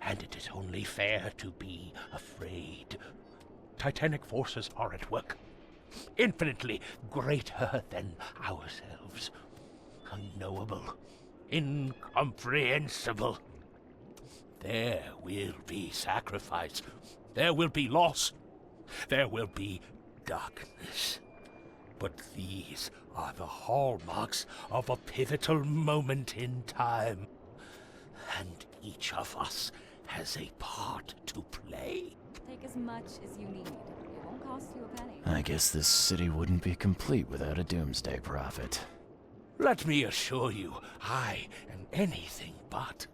And it is only fair to be afraid. Titanic forces are at work, infinitely greater than ourselves. Unknowable, incomprehensible. There will be sacrifice. There will be loss. There will be darkness. But these are the hallmarks of a pivotal moment in time. And each of us has a part to play. Take as much as you need. It won't cost you a penny. I guess this city wouldn't be complete without a doomsday prophet. Let me assure you, I am anything but.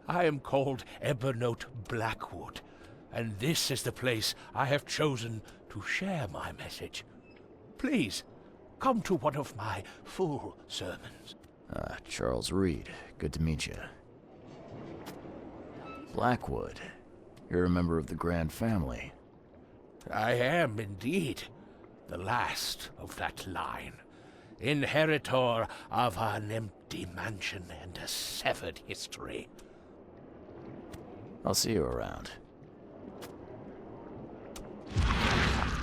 I am called Ebernote Blackwood, and this is the place I have chosen to share my message. Please, come to one of my full sermons. Charles Reed. Good to meet you. Blackwood. You're a member of the Grand Family. I am indeed the last of that line. Inheritor of an empty mansion and a severed history. I'll see you around.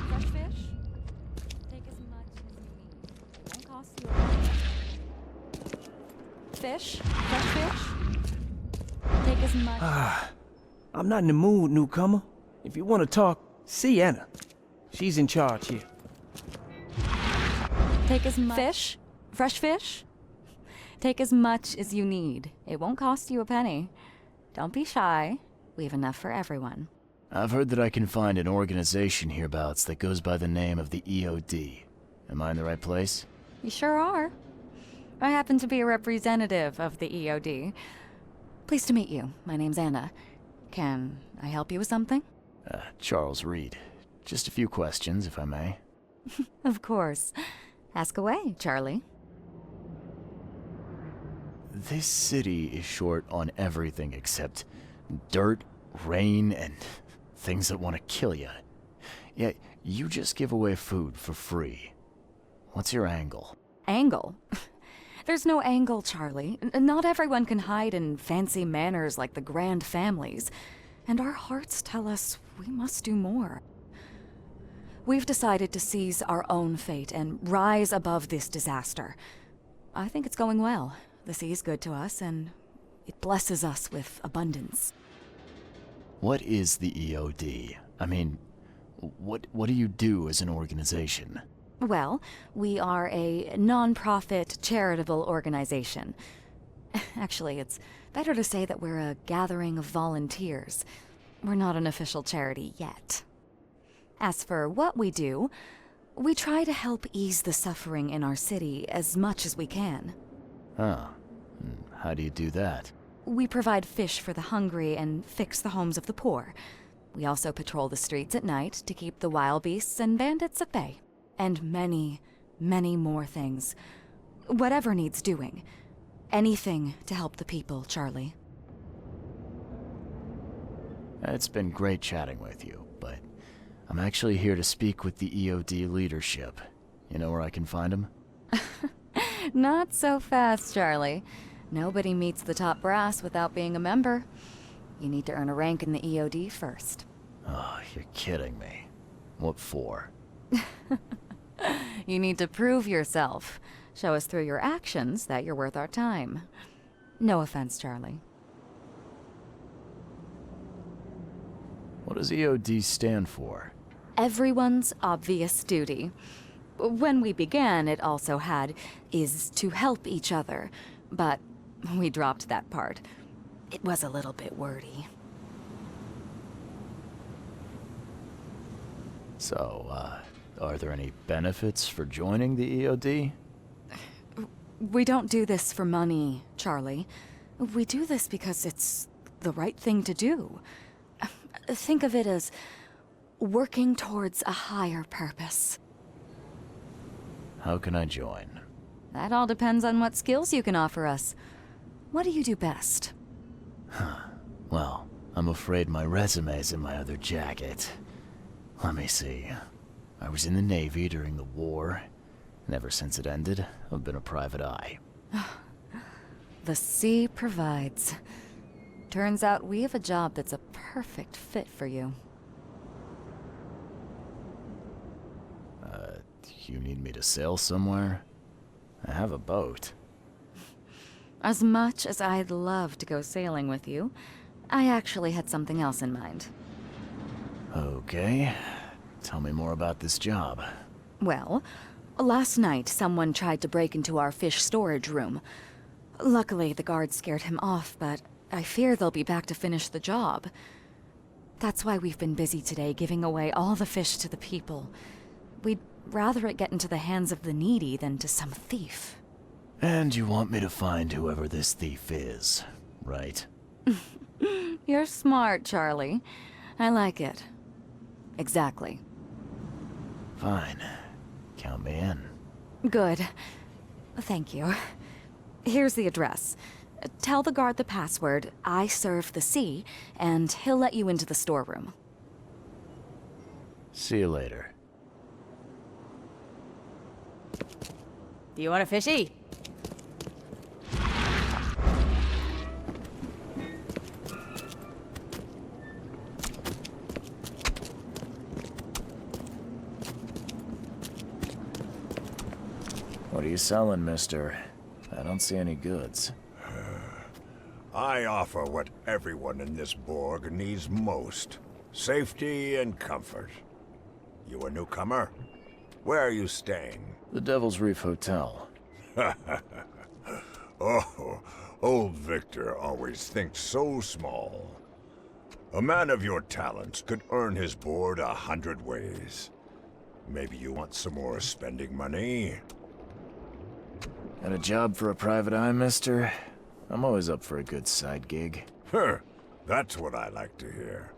Fresh fish? Take as much as you need. It won't cost you a penny. Fish? Fresh fish? Take as much. I'm not in the mood, newcomer. If you want to talk, see Anna. She's in charge here. Take as much. Fish? Fresh fish? Take as much as you need. It won't cost you a penny. Don't be shy. We have enough for everyone. I've heard that I can find an organization hereabouts that goes by the name of the EOD. Am I in the right place? You sure are. I happen to be a representative of the EOD. Pleased to meet you. My name's Anna. Can I help you with something? Charles Reed. Just a few questions, if I may. Of course. Ask away, Charlie. This city is short on everything except dirt, rain, and things that want to kill you. Yet, you just give away food for free. What's your angle? Angle? There's no angle, Charlie. Not everyone can hide in fancy manners like the Grand Families. And our hearts tell us we must do more. We've decided to seize our own fate and rise above this disaster. I think it's going well. The sea is good to us, and it blesses us with abundance. What is the EOD? I mean, what do you do as an organization? Well, we are a non-profit charitable organization. Actually, it's better to say that we're a gathering of volunteers. We're not an official charity yet. As for what we do, we try to help ease the suffering in our city as much as we can. Huh. How do you do that? We provide fish for the hungry and fix the homes of the poor. We also patrol the streets at night to keep the wild beasts and bandits at bay. And many, many more things. Whatever needs doing. Anything to help the people, Charlie. It's been great chatting with you, but I'm actually here to speak with the EOD leadership. You know where I can find them? Not so fast, Charlie. Nobody meets the top brass without being a member. You need to earn a rank in the EOD first. Oh, you're kidding me. What for? You need to prove yourself. Show us through your actions that you're worth our time. No offense, Charlie. What does EOD stand for? Everyone's obvious duty. When we began, it also had, is to help each other. But we dropped that part. It was a little bit wordy. So, are there any benefits for joining the EOD? We don't do this for money, Charlie. We do this because it's the right thing to do. Think of it as working towards a higher purpose. How can I join? That all depends on what skills you can offer us. What do you do best? Well, I'm afraid my resume's in my other jacket. Let me see. I was in the Navy during the war, and ever since it ended, I've been a private eye. The sea provides. Turns out we have a job that's a perfect fit for you. You need me to sail somewhere? I have a boat. As much as I'd love to go sailing with you, I actually had something else in mind. Okay. Tell me more about this job. Well, last night someone tried to break into our fish storage room. Luckily, the guards scared him off, but I fear they'll be back to finish the job. That's why we've been busy today giving away all the fish to the people. We'd rather it get into the hands of the needy than to some thief. And you want me to find whoever this thief is, right? You're smart, Charlie. I like it. Exactly. Fine. Count me in. Good. Thank you. Here's the address. Tell the guard the password, I serve the sea, and he'll let you into the storeroom. See you later. Do you want a fishy? What are you selling, mister? I don't see any goods. I offer what everyone in this Borg needs most. Safety and comfort. You a newcomer? Where are you staying? The Devil's Reef Hotel. Oh, old Victor always thinks so small. A man of your talents could earn his board 100 ways. Maybe you want some more spending money? Got a job for a private eye, mister? I'm always up for a good side gig. Huh, that's what I like to hear.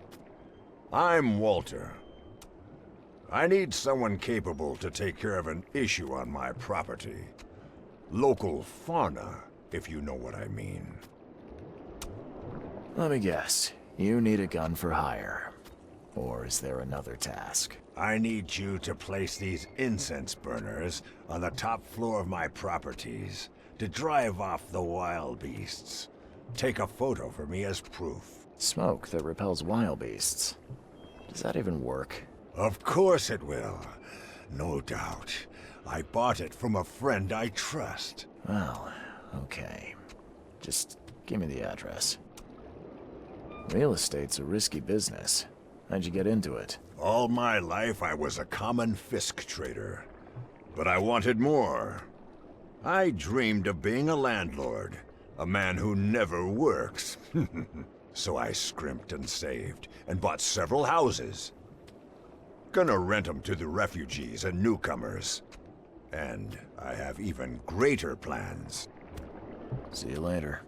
I'm Walter. I need someone capable to take care of an issue on my property. Local fauna, if you know what I mean. Let me guess. You need a gun for hire. Or is there another task? I need you to place these incense burners on the top floor of my properties to drive off the wild beasts. Take a photo for me as proof. Smoke that repels wild beasts. Does that even work? Of course it will. No doubt. I bought it from a friend I trust. Well, okay. Just give me the address. Real estate's a risky business. How'd you get into it? All my life I was a common Fisk trader. But I wanted more. I dreamed of being a landlord. A man who never works. So I scrimped and saved, and bought several houses. Gonna rent them to the refugees and newcomers. And I have even greater plans. See you later.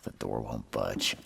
The door won't budge.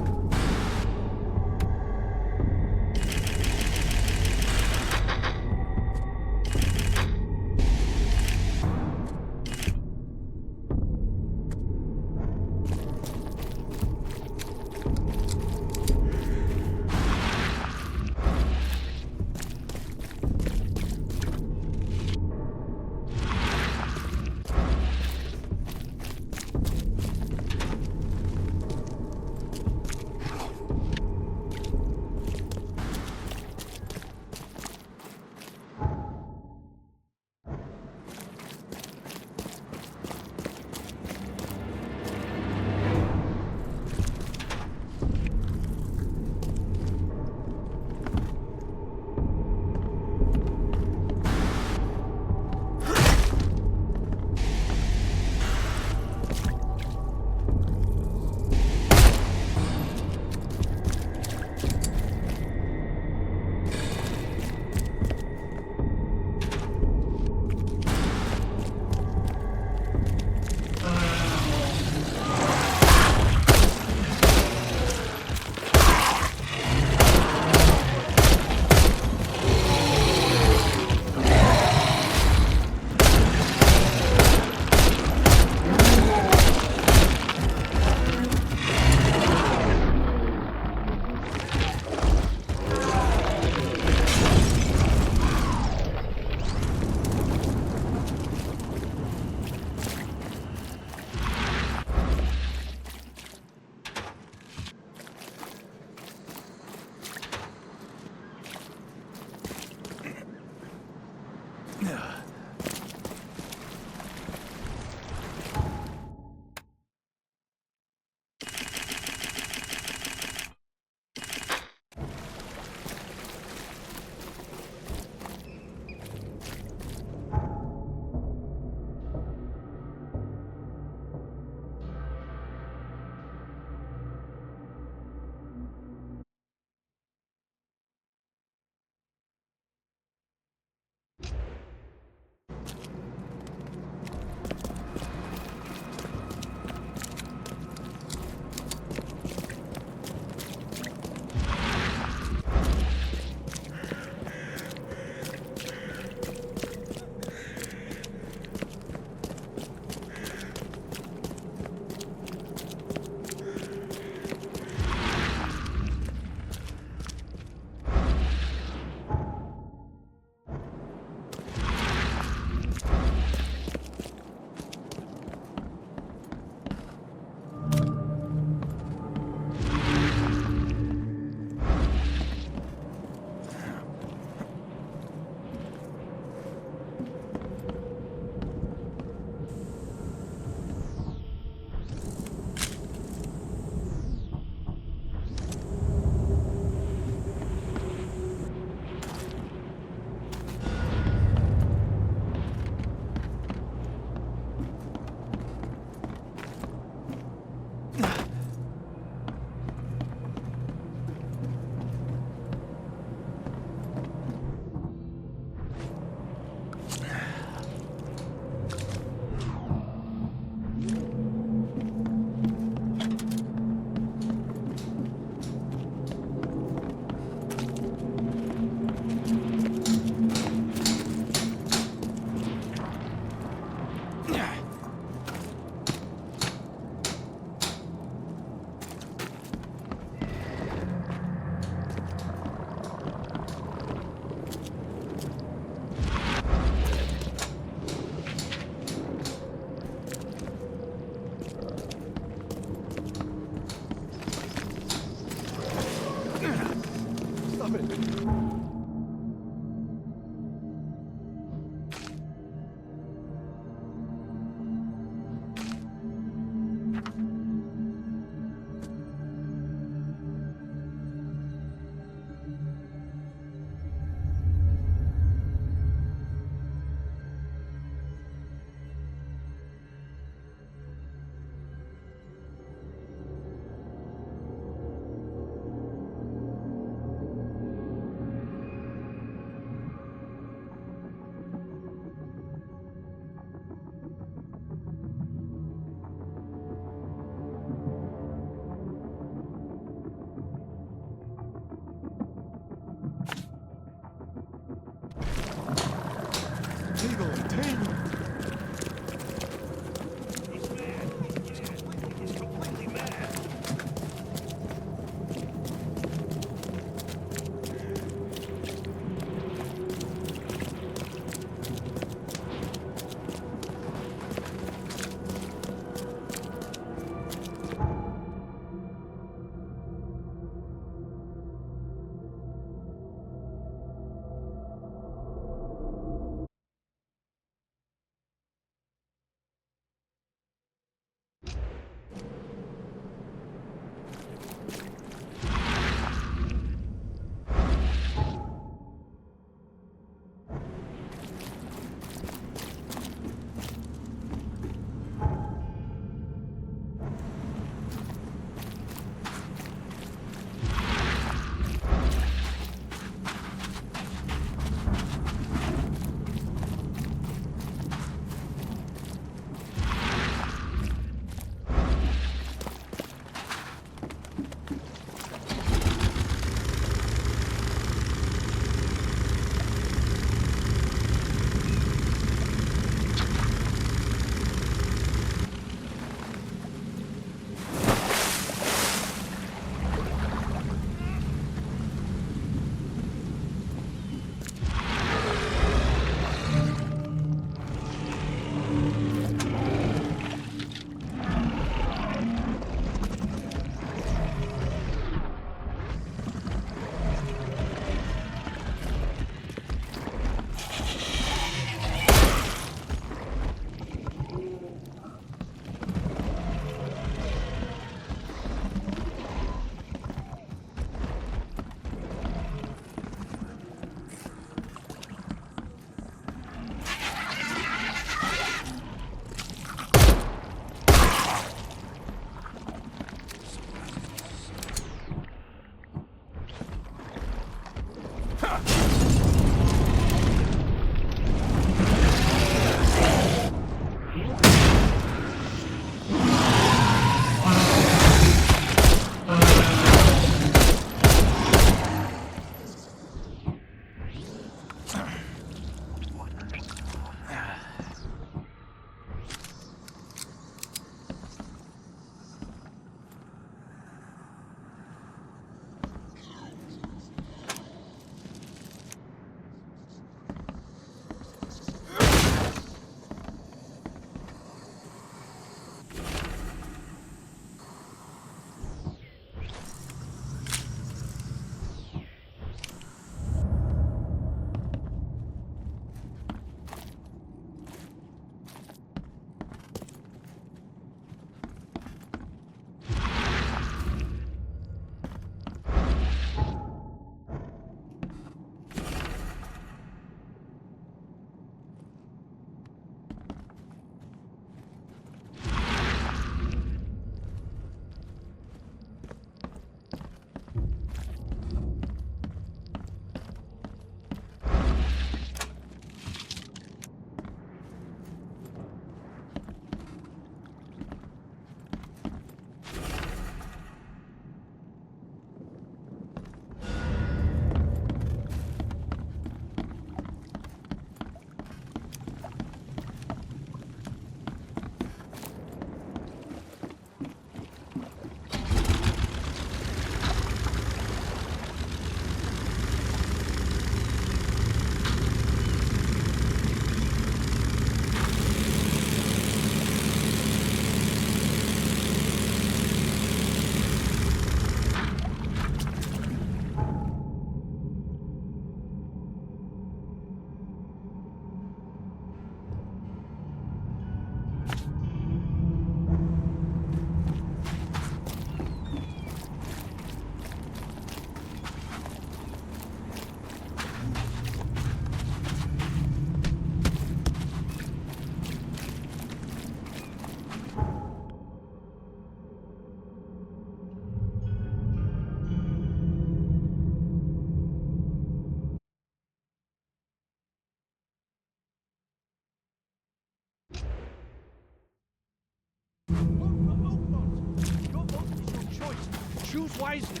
Choose wisely.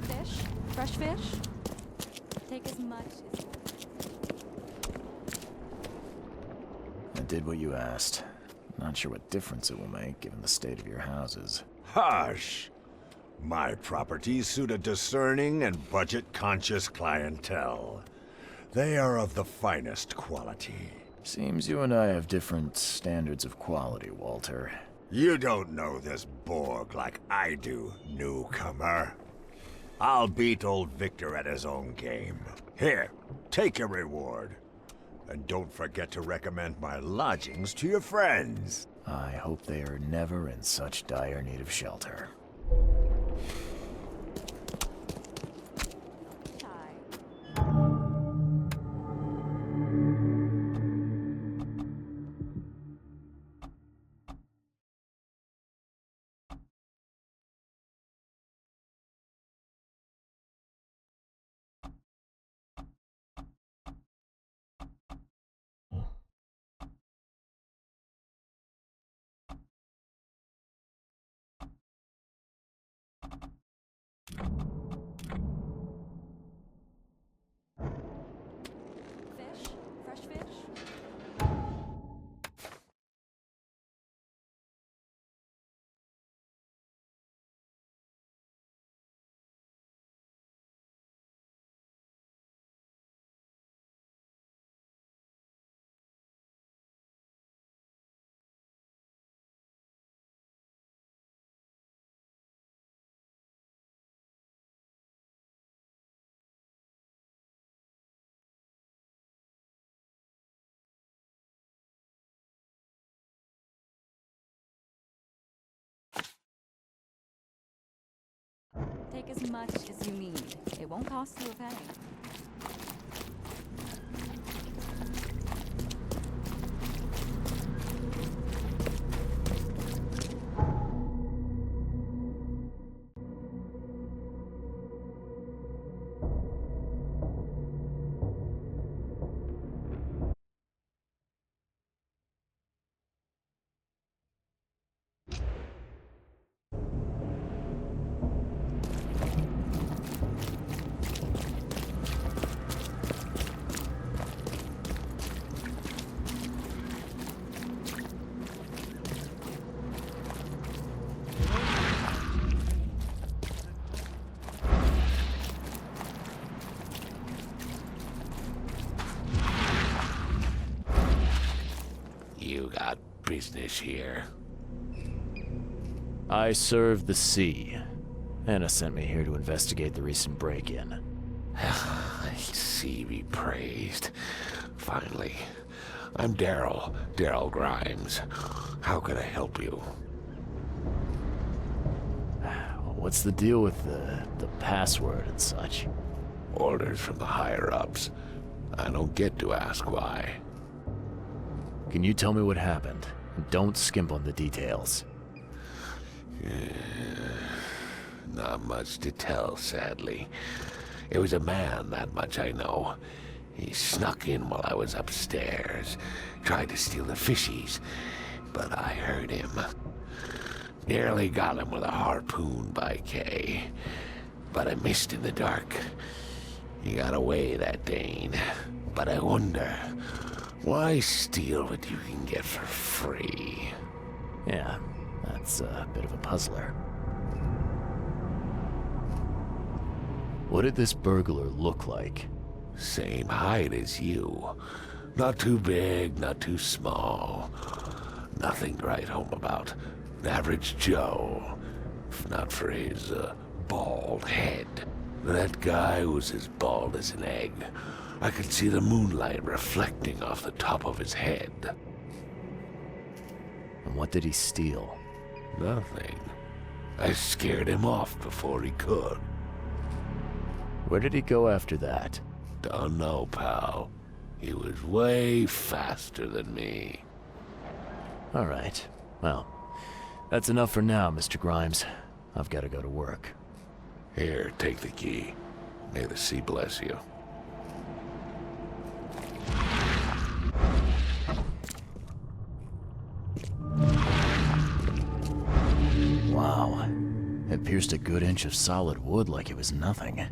Fish? Fresh fish? Take as much as... I did what you asked. Not sure what difference it will make, given the state of your houses. Hush! My properties suit a discerning and budget-conscious clientele. They are of the finest quality. Seems you and I have different standards of quality, Walter. You don't know this Borg like I do, newcomer. I'll beat old Victor at his own game. Here, take your reward. And don't forget to recommend my lodgings to your friends. I hope they are never in such dire need of shelter. Fish? Fresh fish? Take as much as you need. It won't cost you a penny. You got business here. I serve the sea. Anna sent me here to investigate the recent break-in. Sea be praised. Finally. I'm Daryl Grimes. How can I help you? What's the deal with the password and such? Orders from the higher-ups. I don't get to ask why. Can you tell me what happened? Don't skimp on the details. Not much to tell, sadly. It was a man, that much I know. He snuck in while I was upstairs, tried to steal the fishies, but I heard him. Nearly got him with a harpoon by Kay, but I missed in the dark. He got away, that Dane, but I wonder, why steal what you can get for free? Yeah, that's a bit of a puzzler. What did this burglar look like? Same height as you. Not too big, not too small. Nothing to write home about. An average Joe. If not for his, bald head. That guy was as bald as an egg. I could see the moonlight reflecting off the top of his head. And what did he steal? Nothing. I scared him off before he could. Where did he go after that? Don't know, pal. He was way faster than me. All right. Well, that's enough for now, Mr. Grimes. I've got to go to work. Here, take the key. May the sea bless you. pierced a good inch of solid wood like it was nothing.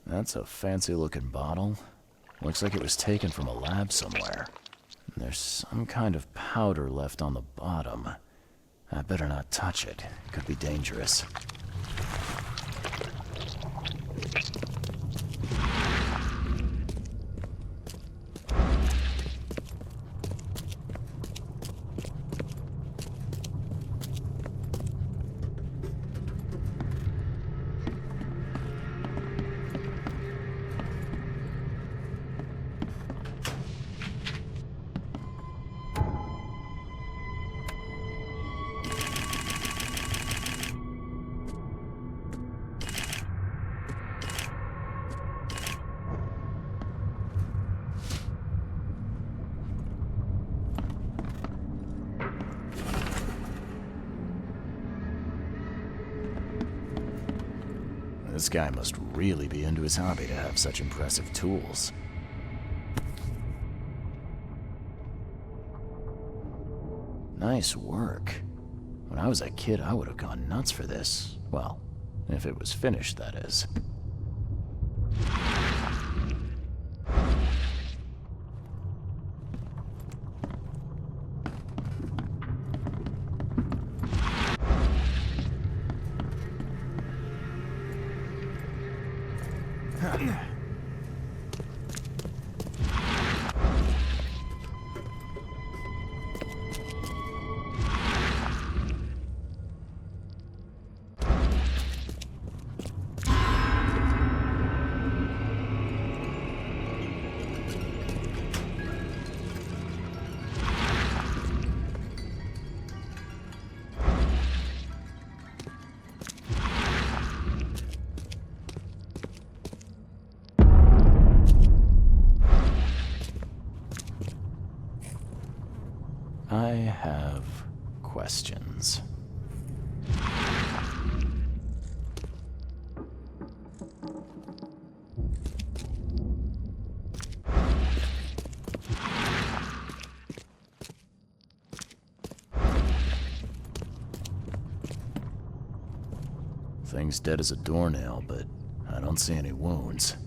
That's a fancy-looking bottle. Looks like it was taken from a lab somewhere. There's some kind of powder left on the bottom. I better not touch it. It could be dangerous. This guy must really be into his hobby to have such impressive tools. Nice work. When I was a kid, I would have gone nuts for this. Well, if it was finished, that is. I have questions. Thing's dead as a doornail, but I don't see any wounds.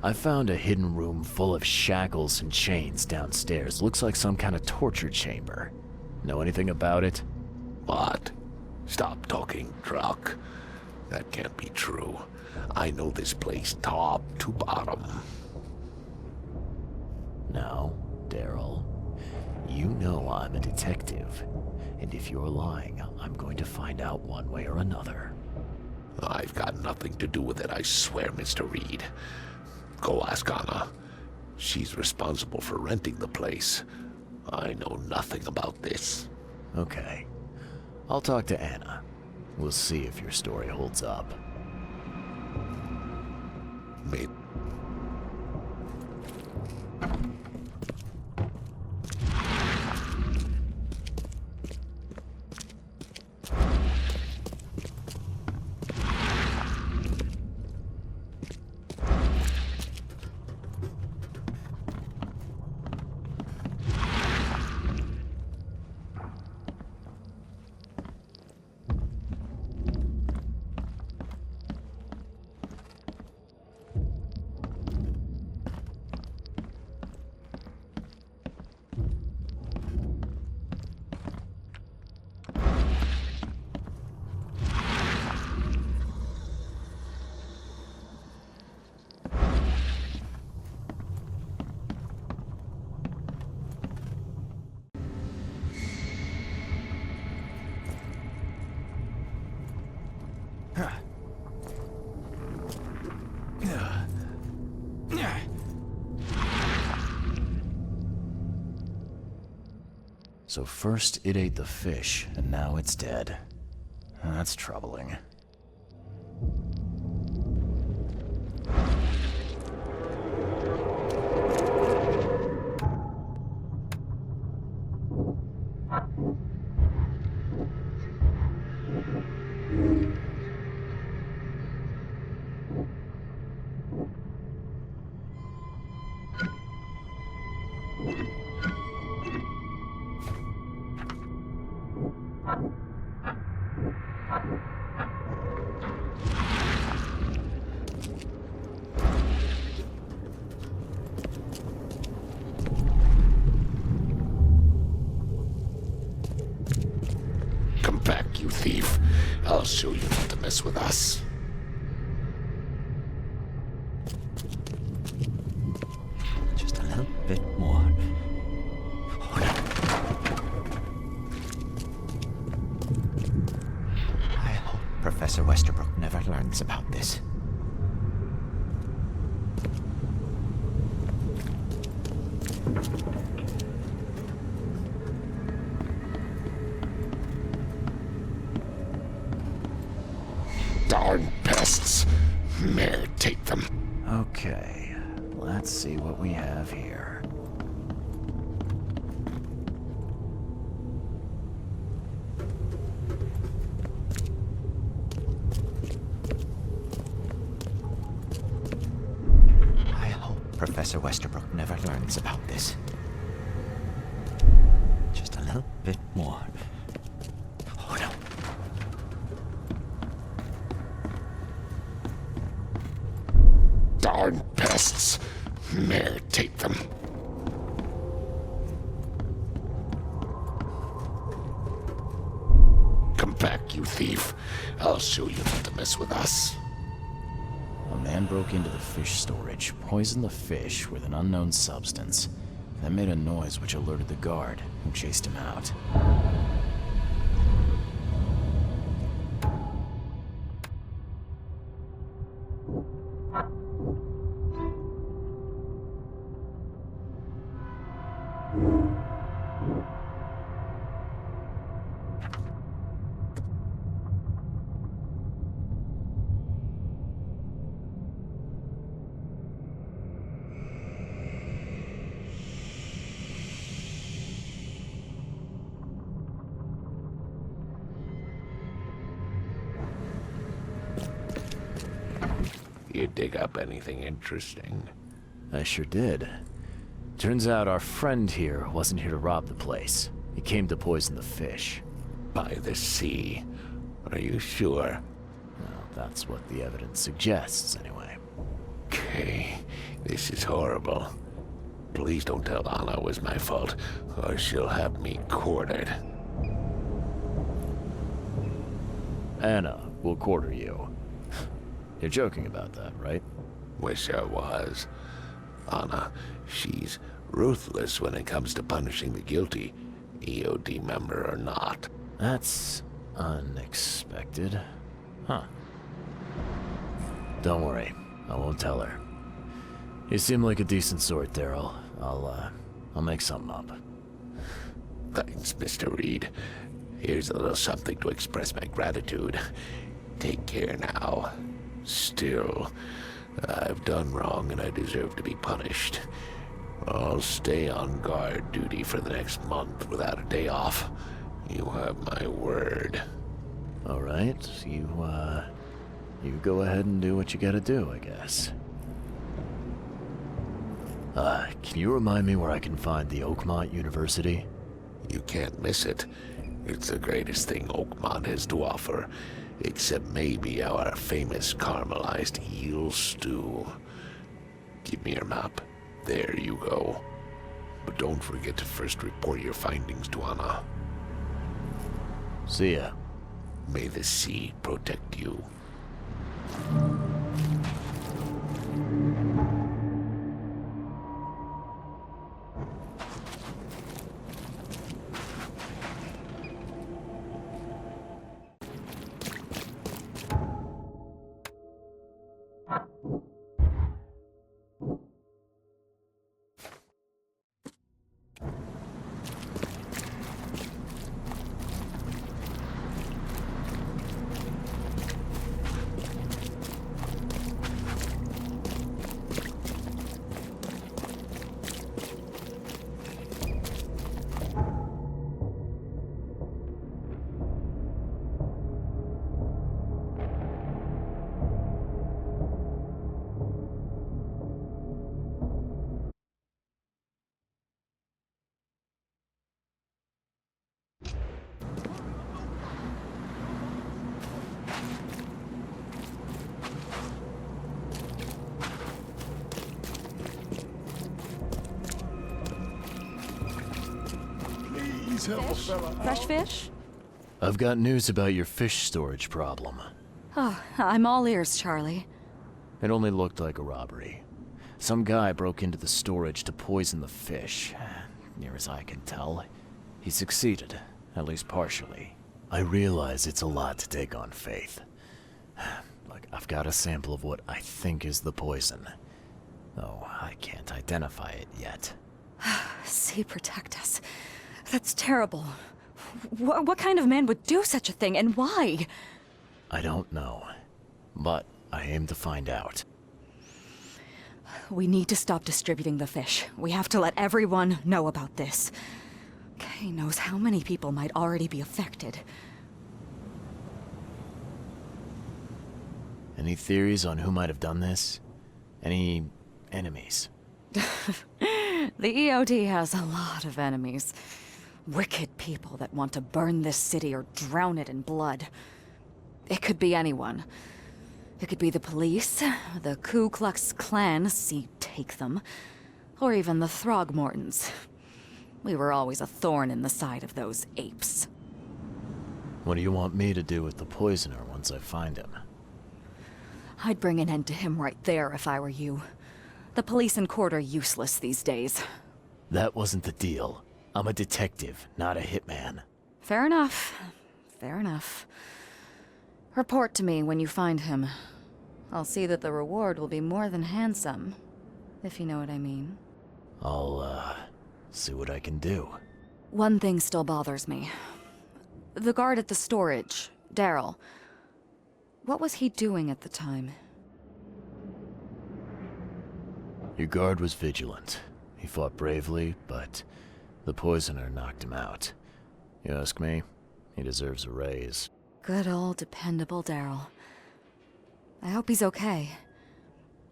I found a hidden room full of shackles and chains downstairs. Looks like some kind of torture chamber. Know anything about it? What? Stop talking, Truck. That can't be true. I know this place top to bottom. No, Daryl. You know I'm a detective. And if you're lying, I'm going to find out one way or another. I've got nothing to do with it, I swear, Mr. Reed. Go ask Anna. She's responsible for renting the place. I know nothing about this. Okay. I'll talk to Anna. We'll see if your story holds up. May So first it ate the fish, and now it's dead. That's troubling. come back, you thief. I'll show you not to mess with us. Just a little bit more. I hope Professor Westerbrook never learns about this. Darn pests. Mayor, take them. Okay, let's see what we have here. I hope Professor Westerbrook never learns about this. Just a little bit more. Oh no. Darn pests. Mayor, take them. Come back, you thief. I'll show you not to mess with us. A man broke into the fish storage, poisoned the fish with an unknown substance, then made a noise which alerted the guard, who chased him out. You dig up anything interesting? I sure did. Turns out our friend here wasn't here to rob the place. He came to poison the fish. By the sea. Are you sure? Well, that's what the evidence suggests, anyway. Okay, this is horrible. Please don't tell Anna it was my fault, or she'll have me quartered. Anna will quarter you. You're joking about that, right? Wish I was. Anna, she's ruthless when it comes to punishing the guilty, EOD member or not. That's unexpected. Huh. Don't worry. I won't tell her. You seem like a decent sort, Daryl. I'll make something up. Thanks, Mr. Reed. Here's a little something to express my gratitude. Take care now. Still, I've done wrong and I deserve to be punished. I'll stay on guard duty for the next month without a day off. You have my word. All right, you go ahead and do what you gotta do, I guess. Can you remind me where I can find the Oakmont University? You can't miss it. It's the greatest thing Oakmont has to offer, except maybe our famous caramelized eel stew. Give me your map. There you go. But don't forget to first report your findings to Anna. See ya. May the sea protect you. Fish? Fresh fish? I've got news about your fish storage problem. Oh, I'm all ears, Charlie. It only looked like a robbery. Some guy broke into the storage to poison the fish. Near as I can tell, he succeeded, at least partially. I realize it's a lot to take on faith. Look, I've got a sample of what I think is the poison. Though I can't identify it yet. Sea protect us. That's terrible. What kind of man would do such a thing, and why? I don't know, but I aim to find out. We need to stop distributing the fish. We have to let everyone know about this. Kay knows how many people might already be affected. Any theories on who might have done this? Any enemies? The EOD has a lot of enemies. Wicked people that want to burn this city or drown it in blood. It could be anyone. It could be the police, the Ku Klux Klan, see take them, or even the Throgmortons. We were always a thorn in the side of those apes. What do you want me to do with the poisoner once I find him? I'd bring an end to him right there if I were you. The police and court are useless these days. That wasn't the deal. I'm a detective, not a hitman. Fair enough. Fair enough. Report to me when you find him. I'll see that the reward will be more than handsome, if you know what I mean. I'll, see what I can do. One thing still bothers me. The guard at the storage, Daryl. What was he doing at the time? Your guard was vigilant. He fought bravely, but the poisoner knocked him out. You ask me, he deserves a raise. Good old dependable Daryl. I hope he's okay.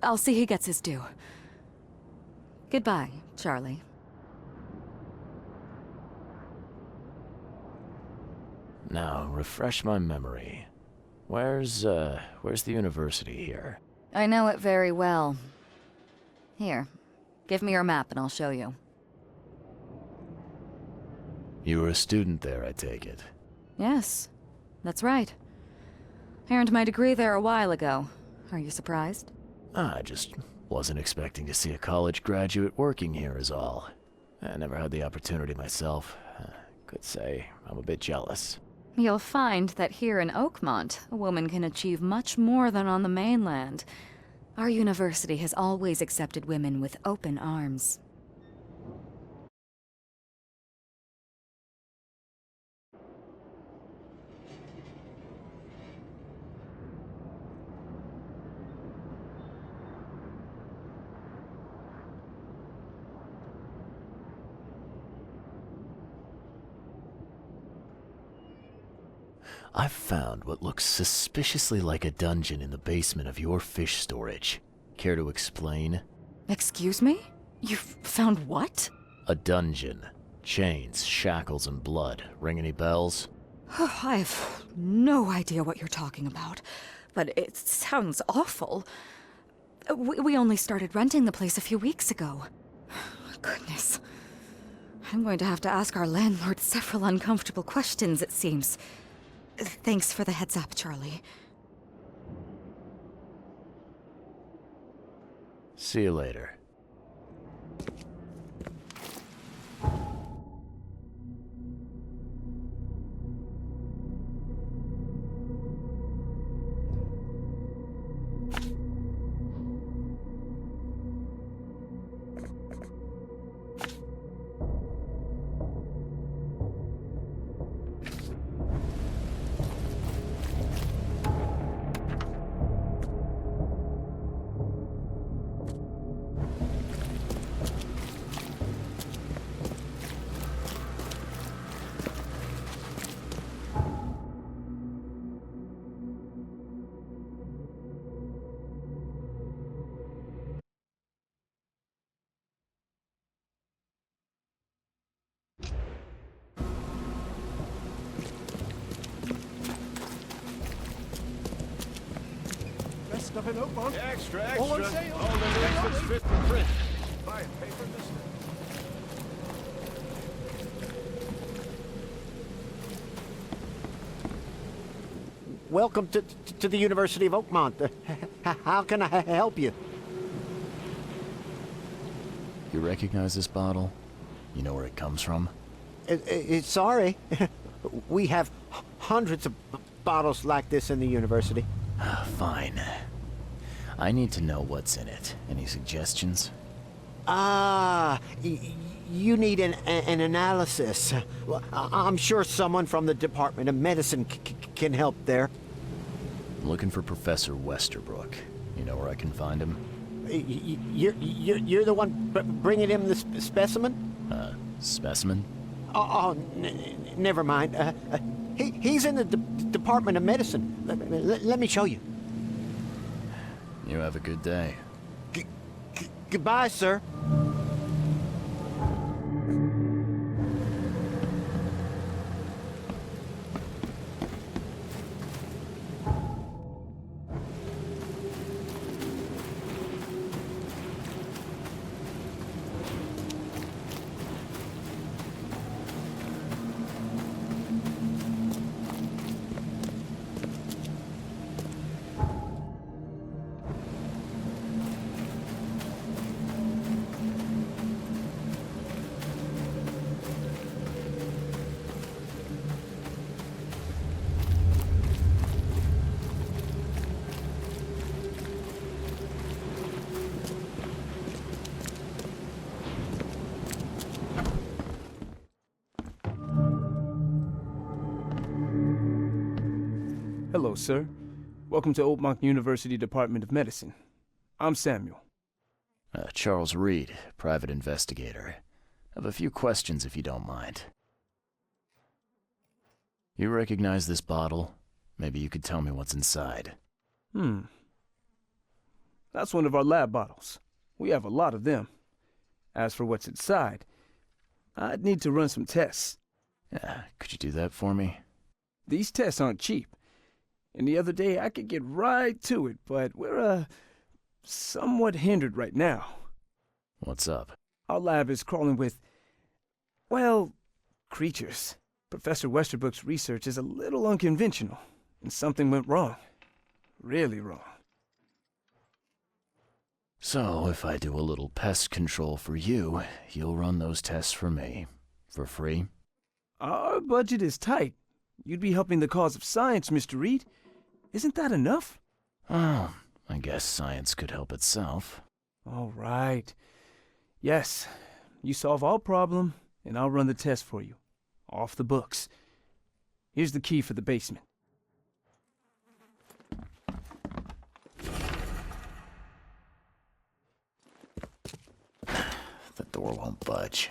I'll see he gets his due. Goodbye, Charlie. Now, refresh my memory. Where's the university here? I know it very well. Here, give me your map and I'll show you. You were a student there, I take it. Yes, that's right. I earned my degree there a while ago. Are you surprised? I just wasn't expecting to see a college graduate working here is all. I never had the opportunity myself. Could say I'm a bit jealous. You'll find that here in Oakmont, a woman can achieve much more than on the mainland. Our university has always accepted women with open arms. I've found what looks suspiciously like a dungeon in the basement of your fish storage. Care to explain? Excuse me? You've found what? A dungeon. Chains, shackles, and blood. Ring any bells? I have no idea what you're talking about, but it sounds awful. We only started renting the place a few weeks ago. Goodness. I'm going to have to ask our landlord several uncomfortable questions, it seems. Thanks for the heads up, Charlie. See you later. Stuff in Oakmont. Extra, All on extra. sale. All the news that's fit for print. Buy a paper this. Welcome to the University of Oakmont. How can I help you? You recognize this bottle? You know where it comes from? Sorry. We have hundreds of bottles like this in the university. Fine. I need to know what's in it. Any suggestions? You need an analysis. Well, I'm sure someone from the Department of Medicine can help there. I'm looking for Professor Westerbrook. You know where I can find him? You're the one bringing him the specimen? Specimen? Never mind. He's in the Department of Medicine. Let me show you. You have a good day. Goodbye, sir. Hello, sir. Welcome to Oakmont University Department of Medicine. I'm Samuel. Charles Reed, private investigator. I have a few questions if you don't mind. You recognize this bottle? Maybe you could tell me what's inside. That's one of our lab bottles. We have a lot of them. As for what's inside, I'd need to run some tests. Could you do that for me? These tests aren't cheap. And the other day I could get right to it, but we're, somewhat hindered right now. What's up? Our lab is crawling with, well, creatures. Professor Westerbrook's research is a little unconventional, and something went wrong. Really wrong. So, if I do a little pest control for you, you'll run those tests for me. For free? Our budget is tight, You'd be helping the cause of science, Mr. Reed. Isn't that enough? Oh, I guess science could help itself. All right. Yes, you solve all problem, and I'll run the test for you. Off the books. Here's the key for the basement. The door won't budge.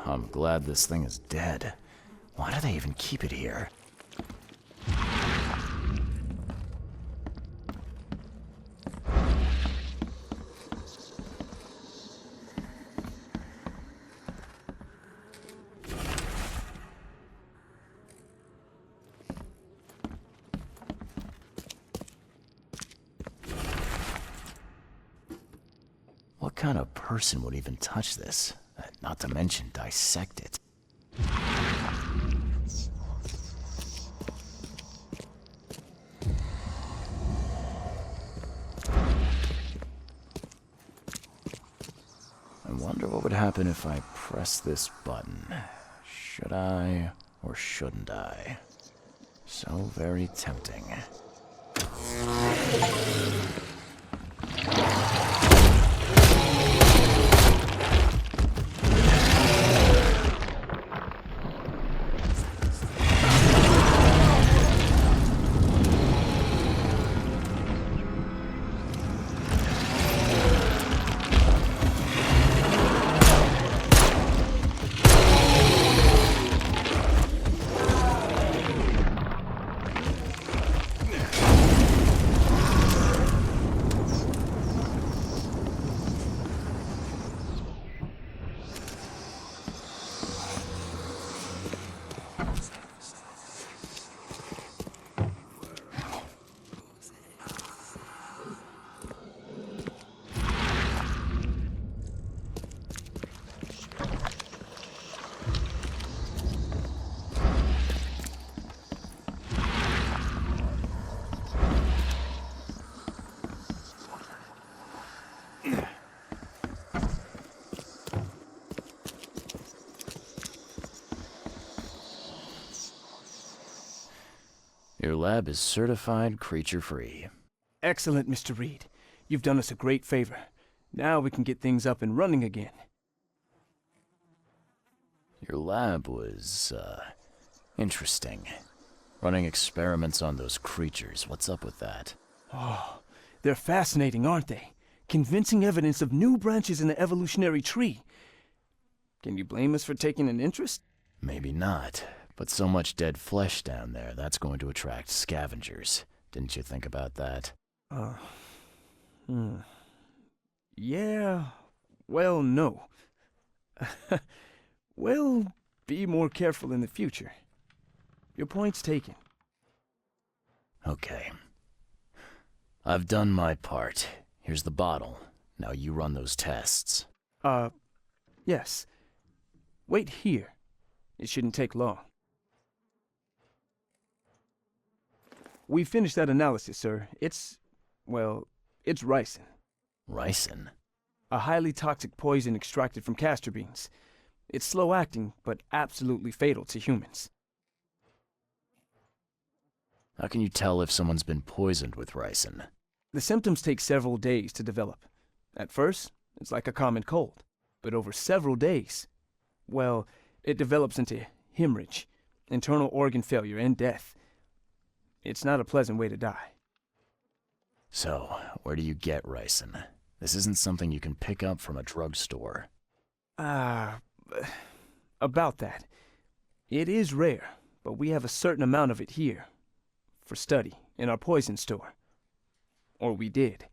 I'm glad this thing is dead. Why do they even keep it here? What kind of person would even touch this? Not to mention dissect it. I wonder what would happen if I press this button. Should I or shouldn't I? So very tempting. Your lab is certified creature-free. Excellent, Mr. Reed. You've done us a great favor. Now we can get things up and running again. Your lab was, interesting. Running experiments on those creatures. What's up with that? Oh, they're fascinating, aren't they? Convincing evidence of new branches in the evolutionary tree. Can you blame us for taking an interest? Maybe not. But so much dead flesh down there, that's going to attract scavengers. Didn't you think about that? Yeah, well, no. Well, be more careful in the future. Your point's taken. Okay. I've done my part. Here's the bottle. Now you run those tests. Yes. Wait here. It shouldn't take long. We finished that analysis, sir. It's ricin. Ricin? A highly toxic poison extracted from castor beans. It's slow-acting, but absolutely fatal to humans. How can you tell if someone's been poisoned with ricin? The symptoms take several days to develop. At first, it's like a common cold. But over several days, well, it develops into hemorrhage, internal organ failure, and death. It's not a pleasant way to die. So, where do you get ricin? This isn't something you can pick up from a drugstore. About that. It is rare, but we have a certain amount of it here. For study, in our poison store. Or we did.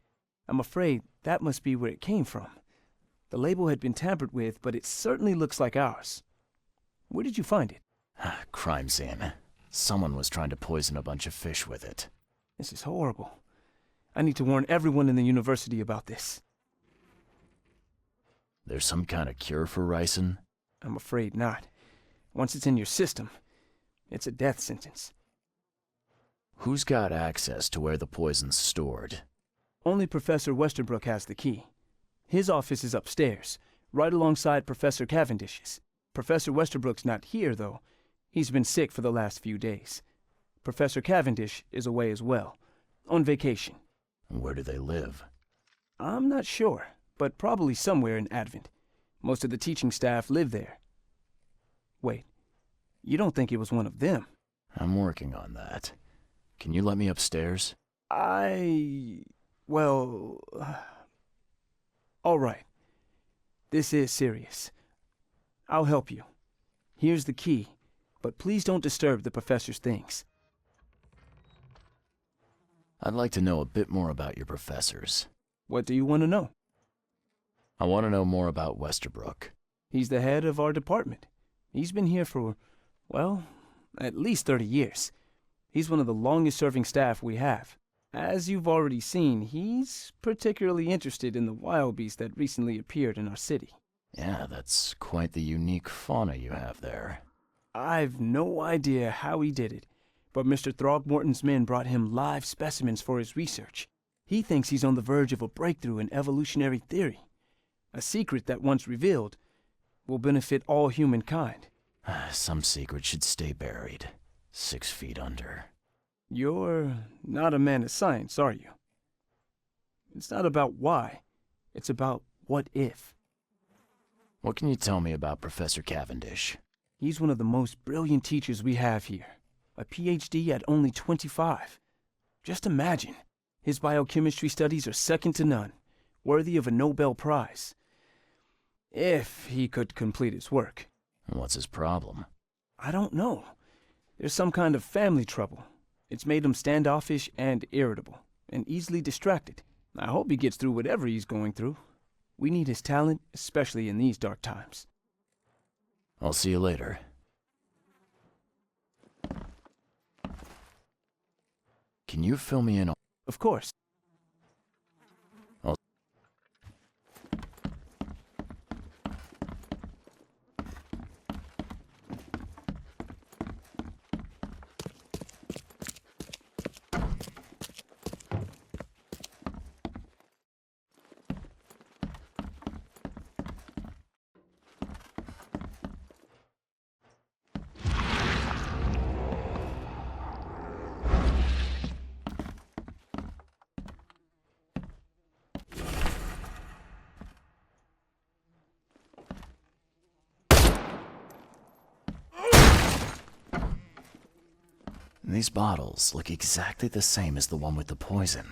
I'm afraid that must be where it came from. The label had been tampered with, but it certainly looks like ours. Where did you find it? Crime scene. Someone was trying to poison a bunch of fish with it. This is horrible. I need to warn everyone in the university about this. There's some kind of cure for ricin? I'm afraid not. Once it's in your system, it's a death sentence. Who's got access to where the poison's stored? Only Professor Westerbrook has the key. His office is upstairs, right alongside Professor Cavendish's. Professor Westerbrook's not here, though. He's been sick for the last few days. Professor Cavendish is away as well, on vacation. Where do they live? I'm not sure, but probably somewhere in Advent. Most of the teaching staff live there. Wait, you don't think it was one of them? I'm working on that. Can you let me upstairs? Well... all right. This is serious. I'll help you. Here's the key, but please don't disturb the professor's things. I'd like to know a bit more about your professors. What do you want to know? I want to know more about Westerbrook. He's the head of our department. He's been here for, well, at least 30 years. He's one of the longest-serving staff we have. As you've already seen, he's particularly interested in the wild beast that recently appeared in our city. Yeah, that's quite the unique fauna you have there. I've no idea how he did it, but Mr. Throgmorton's men brought him live specimens for his research. He thinks he's on the verge of a breakthrough in evolutionary theory. A secret that, once revealed, will benefit all humankind. Some secret should stay buried, 6 feet under. You're not a man of science, are you? It's not about why. It's about what if. What can you tell me about Professor Cavendish? He's one of the most brilliant teachers we have here. A PhD at only 25. Just imagine. His biochemistry studies are second to none, worthy of a Nobel Prize. If he could complete his work. What's his problem? I don't know. There's some kind of family trouble. It's made him standoffish and irritable, and easily distracted. I hope he gets through whatever he's going through. We need his talent, especially in these dark times. I'll see you later. Can you fill me in on... Of course. These bottles look exactly the same as the one with the poison.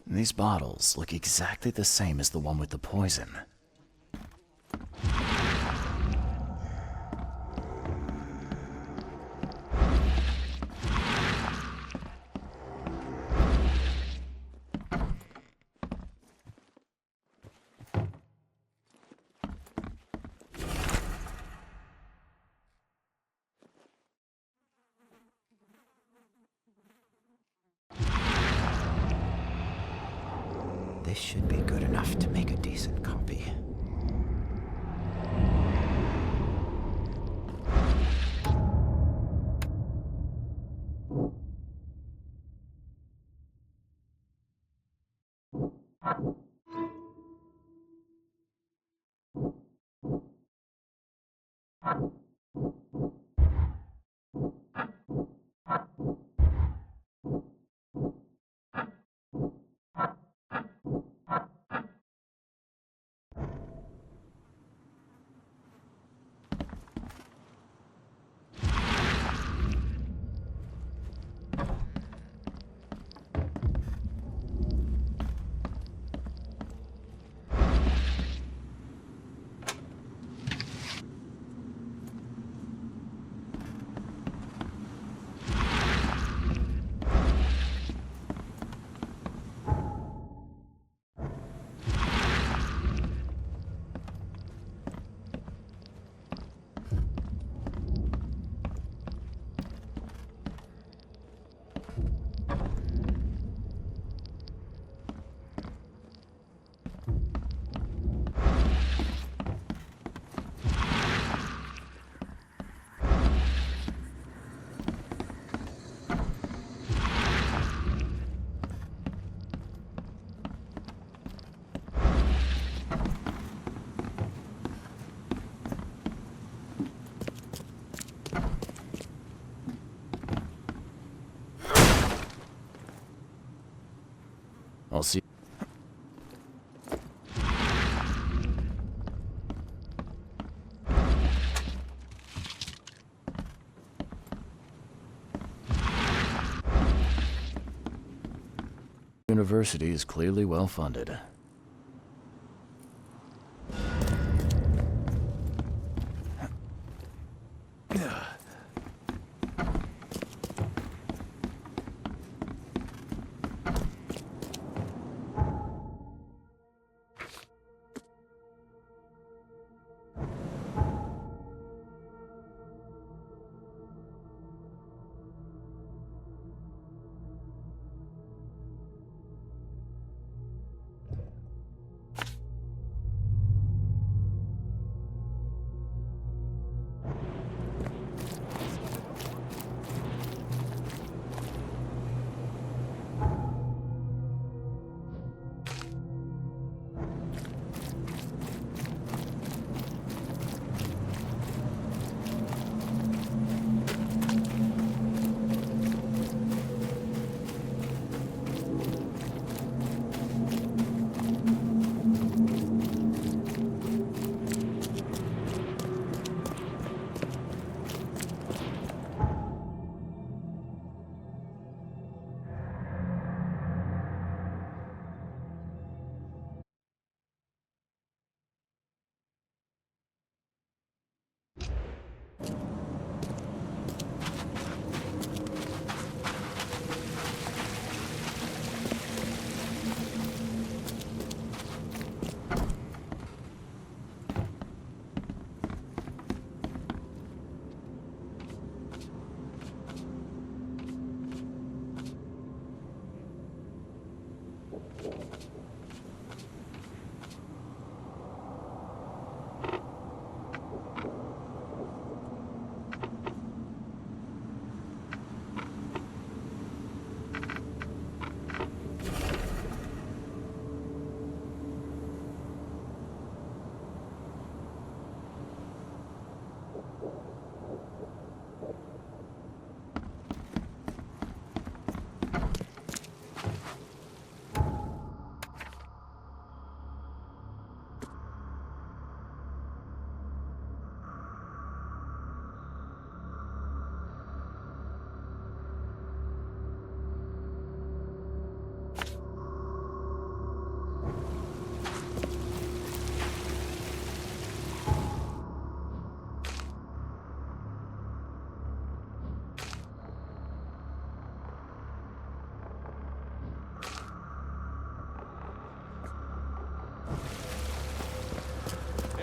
These bottles look exactly the same as the one with the poison. This should be good enough to make a decent copy. University is clearly well funded.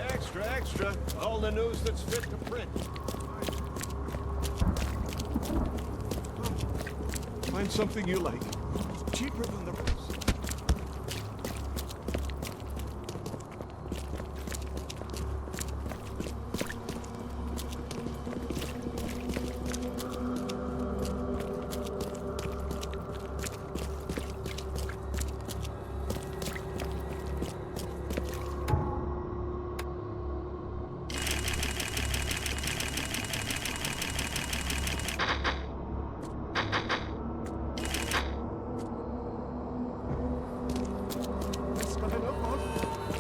Extra, extra. All the news that's fit to print. Find something you like. Cheaper than the rest.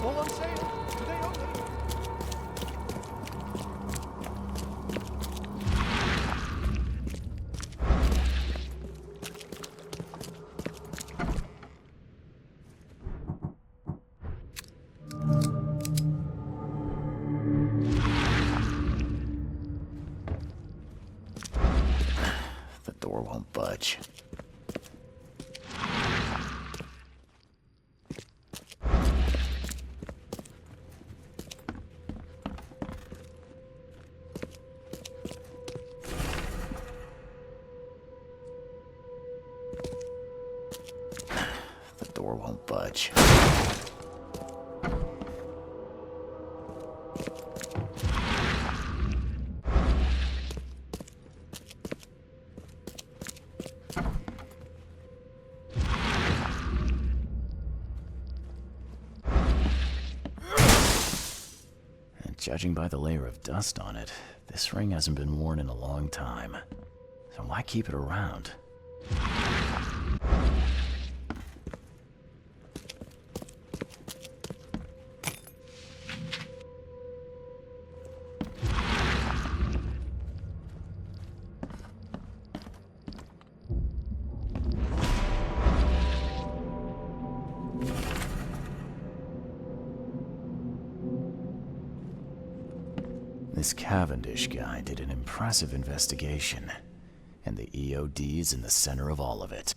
All I'm saying, they own it. The door won't budge. The door won't budge. Judging by the layer of dust on it, this ring hasn't been worn in a long time. So why keep it around? This Cavendish guy did an impressive investigation, and the EOD's in the center of all of it.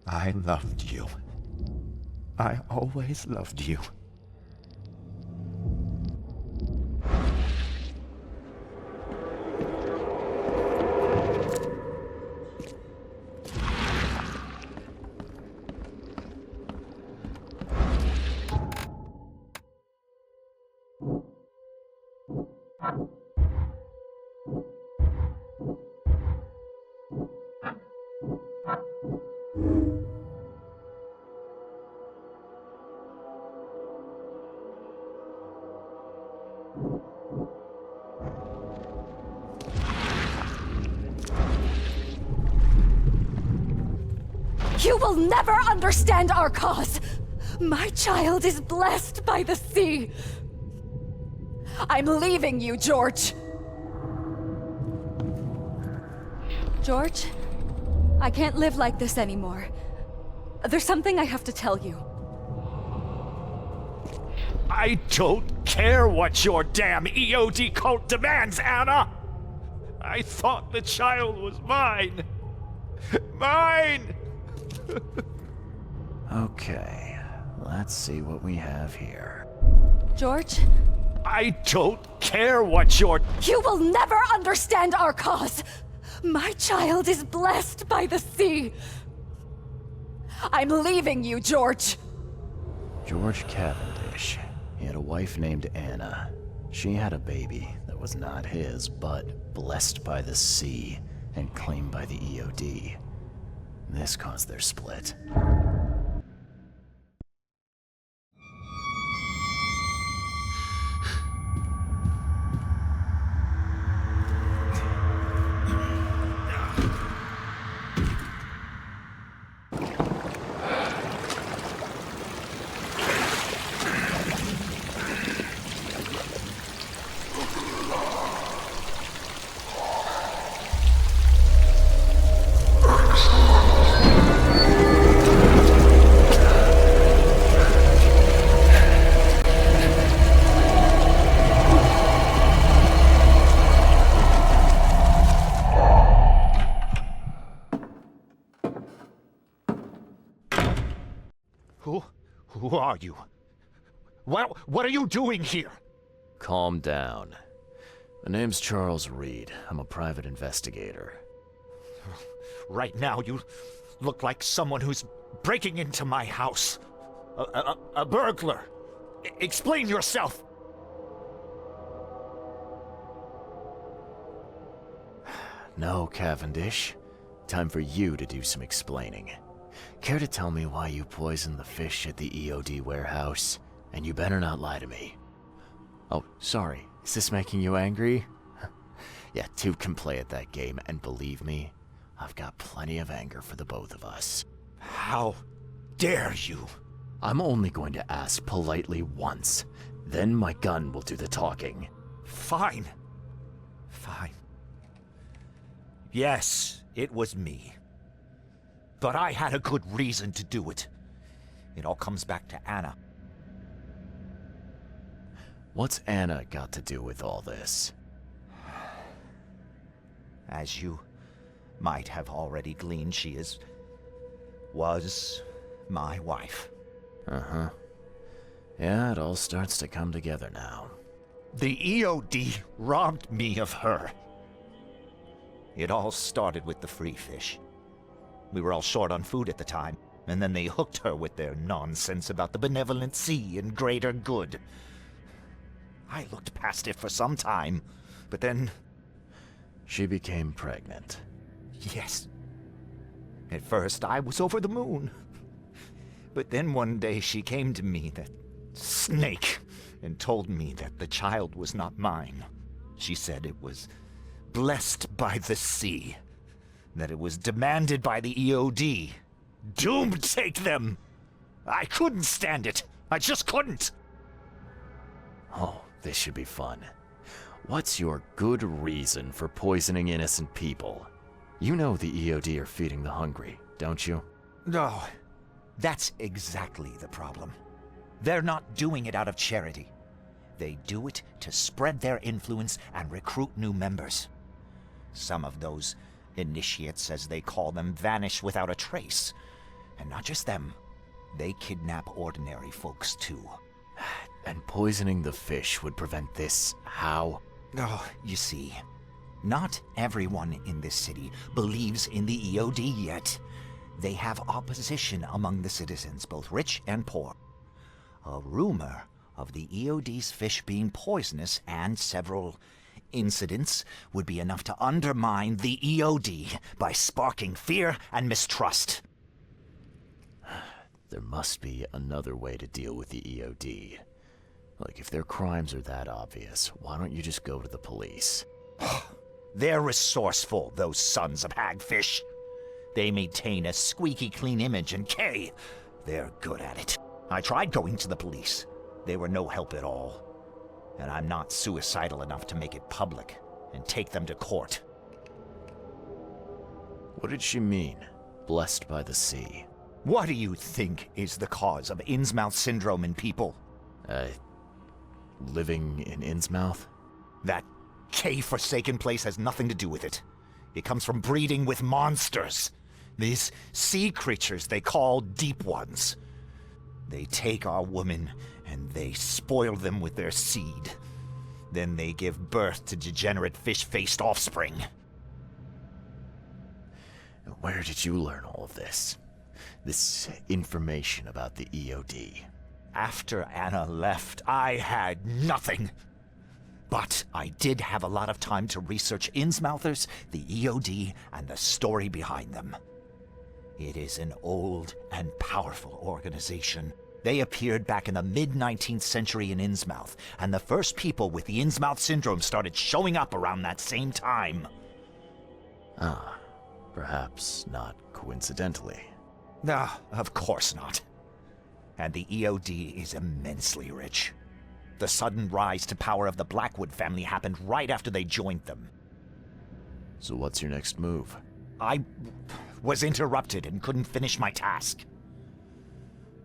I loved you. I always loved you. You will never understand our cause! My child is blessed by the sea! I'm leaving you, George! George? I can't live like this anymore. There's something I have to tell you. I don't care what your damn EOD cult demands, Anna! I thought the child was mine! Mine! Okay, let's see what we have here. George? I don't care what your— You will never understand our cause! My child is blessed by the sea! I'm leaving you, George! George Cavendish. He had a wife named Anna. She had a baby that was not his, but blessed by the sea and claimed by the EOD. This caused their split. Who are you? What are you doing here? Calm down. My name's Charles Reed. I'm a private investigator. Right now, you look like someone who's breaking into my house. A burglar. Explain yourself. No, Cavendish. Time for you to do some explaining. Care to tell me why you poisoned the fish at the EOD warehouse? And you better not lie to me. Oh, sorry. Is this making you angry? Yeah, two can play at that game, and believe me, I've got plenty of anger for the both of us. How dare you? I'm only going to ask politely once. Then my gun will do the talking. Fine. Fine. Yes, it was me. But I had a good reason to do it. It all comes back to Anna. What's Anna got to do with all this? As you might have already gleaned, she was my wife. Uh-huh. Yeah, it all starts to come together now. The EOD robbed me of her. It all started with the free fish. We were all short on food at the time, and then they hooked her with their nonsense about the benevolent sea and greater good. I looked past it for some time, but then... She became pregnant. Yes. At first, I was over the moon. But then one day she came to me, that snake, and told me that the child was not mine. She said it was blessed by the sea. that it was demanded by the EOD. Doom take them! I couldn't stand it. I just couldn't. Oh, this should be fun. What's your good reason for poisoning innocent people? You know the EOD are feeding the hungry, don't you? No, that's exactly the problem. They're not doing it out of charity. They do it to spread their influence and recruit new members. Some of those initiates, as they call them, vanish without a trace. And not just them. They kidnap ordinary folks, too. And poisoning the fish would prevent this. How? Oh, you see, not everyone in this city believes in the EOD yet. They have opposition among the citizens, both rich and poor. A rumor of the EOD's fish being poisonous and several incidents would be enough to undermine the EOD by sparking fear and mistrust. There must be another way to deal with the EOD. Like, if their crimes are that obvious, why don't you just go to the police? They're resourceful, those sons of hagfish. They maintain a squeaky clean image, and they're good at it. I tried going to the police. They were no help at all. And I'm not suicidal enough to make it public and take them to court. What did she mean? Blessed by the sea. What do you think is the cause of Innsmouth syndrome in people? Living in Innsmouth? That K-forsaken place has nothing to do with it. It comes from breeding with monsters. These sea creatures they call Deep Ones. They take our women and they spoil them with their seed. Then they give birth to degenerate fish-faced offspring. Where did you learn all of this? This information about the EOD? After Anna left, I had nothing. But I did have a lot of time to research Innsmouthers, the EOD, and the story behind them. It is an old and powerful organization. They appeared back in the mid-19th century in Innsmouth, and the first people with the Innsmouth syndrome started showing up around that same time. Ah, perhaps not coincidentally. No, of course not. And the EOD is immensely rich. The sudden rise to power of the Blackwood family happened right after they joined them. So what's your next move? I was interrupted and couldn't finish my task.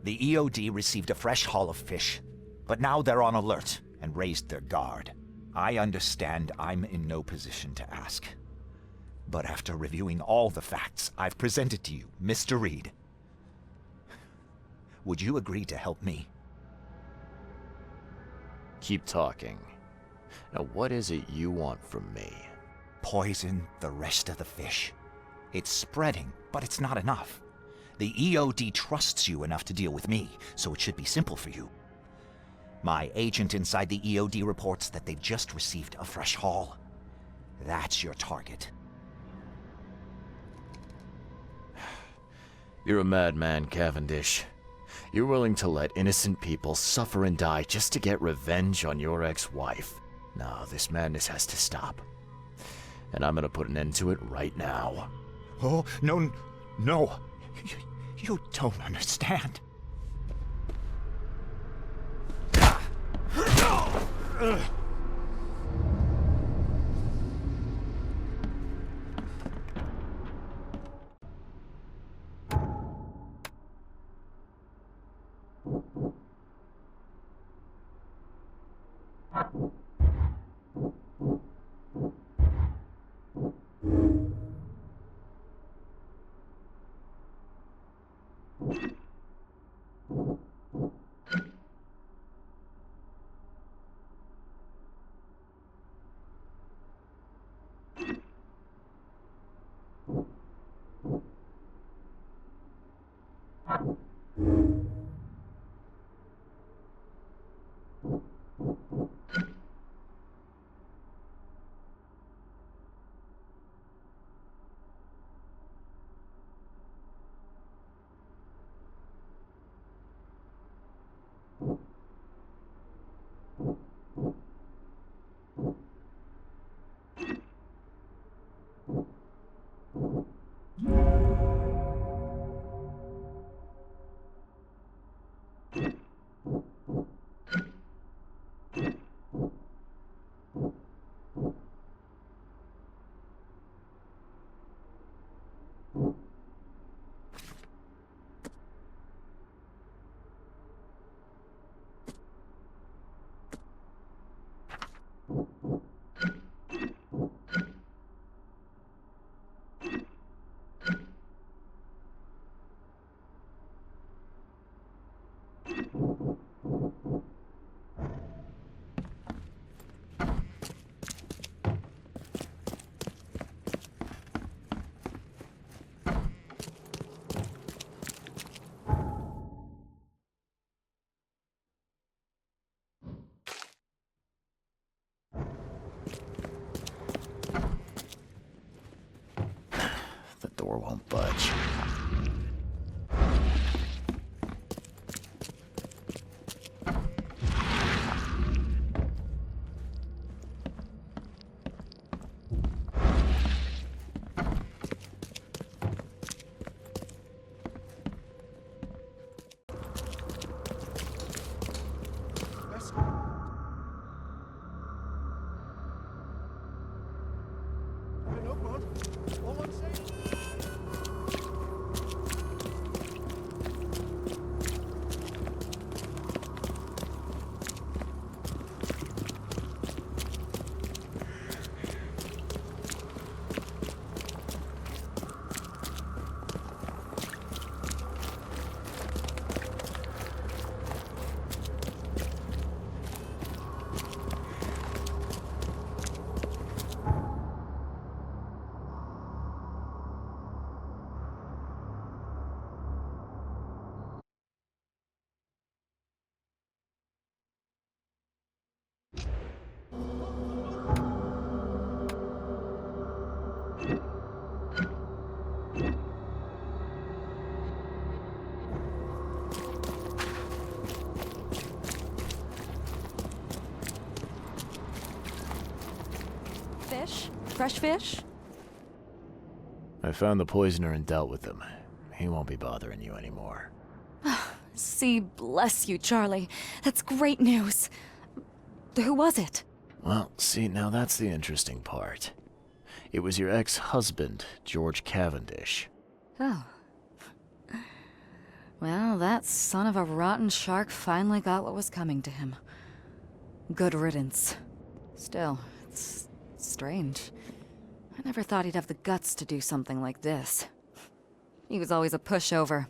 The EOD received a fresh haul of fish, but now they're on alert and raised their guard. I understand I'm in no position to ask. But after reviewing all the facts I've presented to you, Mr. Reed, would you agree to help me? Keep talking. Now, what is it you want from me? Poison the rest of the fish. It's spreading, but it's not enough. The EOD trusts you enough to deal with me, so it should be simple for you. My agent inside the EOD reports that they've just received a fresh haul. That's your target. You're a madman, Cavendish. You're willing to let innocent people suffer and die just to get revenge on your ex-wife. No, this madness has to stop. And I'm gonna put an end to it right now. Oh, no, no. You don't understand. door won't budge. Fish? Fresh fish? I found the poisoner and dealt with him. He won't be bothering you anymore. See, bless you, Charlie. That's great news. Who was it? Well, see, now that's the interesting part. It was your ex-husband, George Cavendish. Oh. Well, that son of a rotten shark finally got what was coming to him. Good riddance. Still, it's strange. I never thought he'd have the guts to do something like this. He was always a pushover.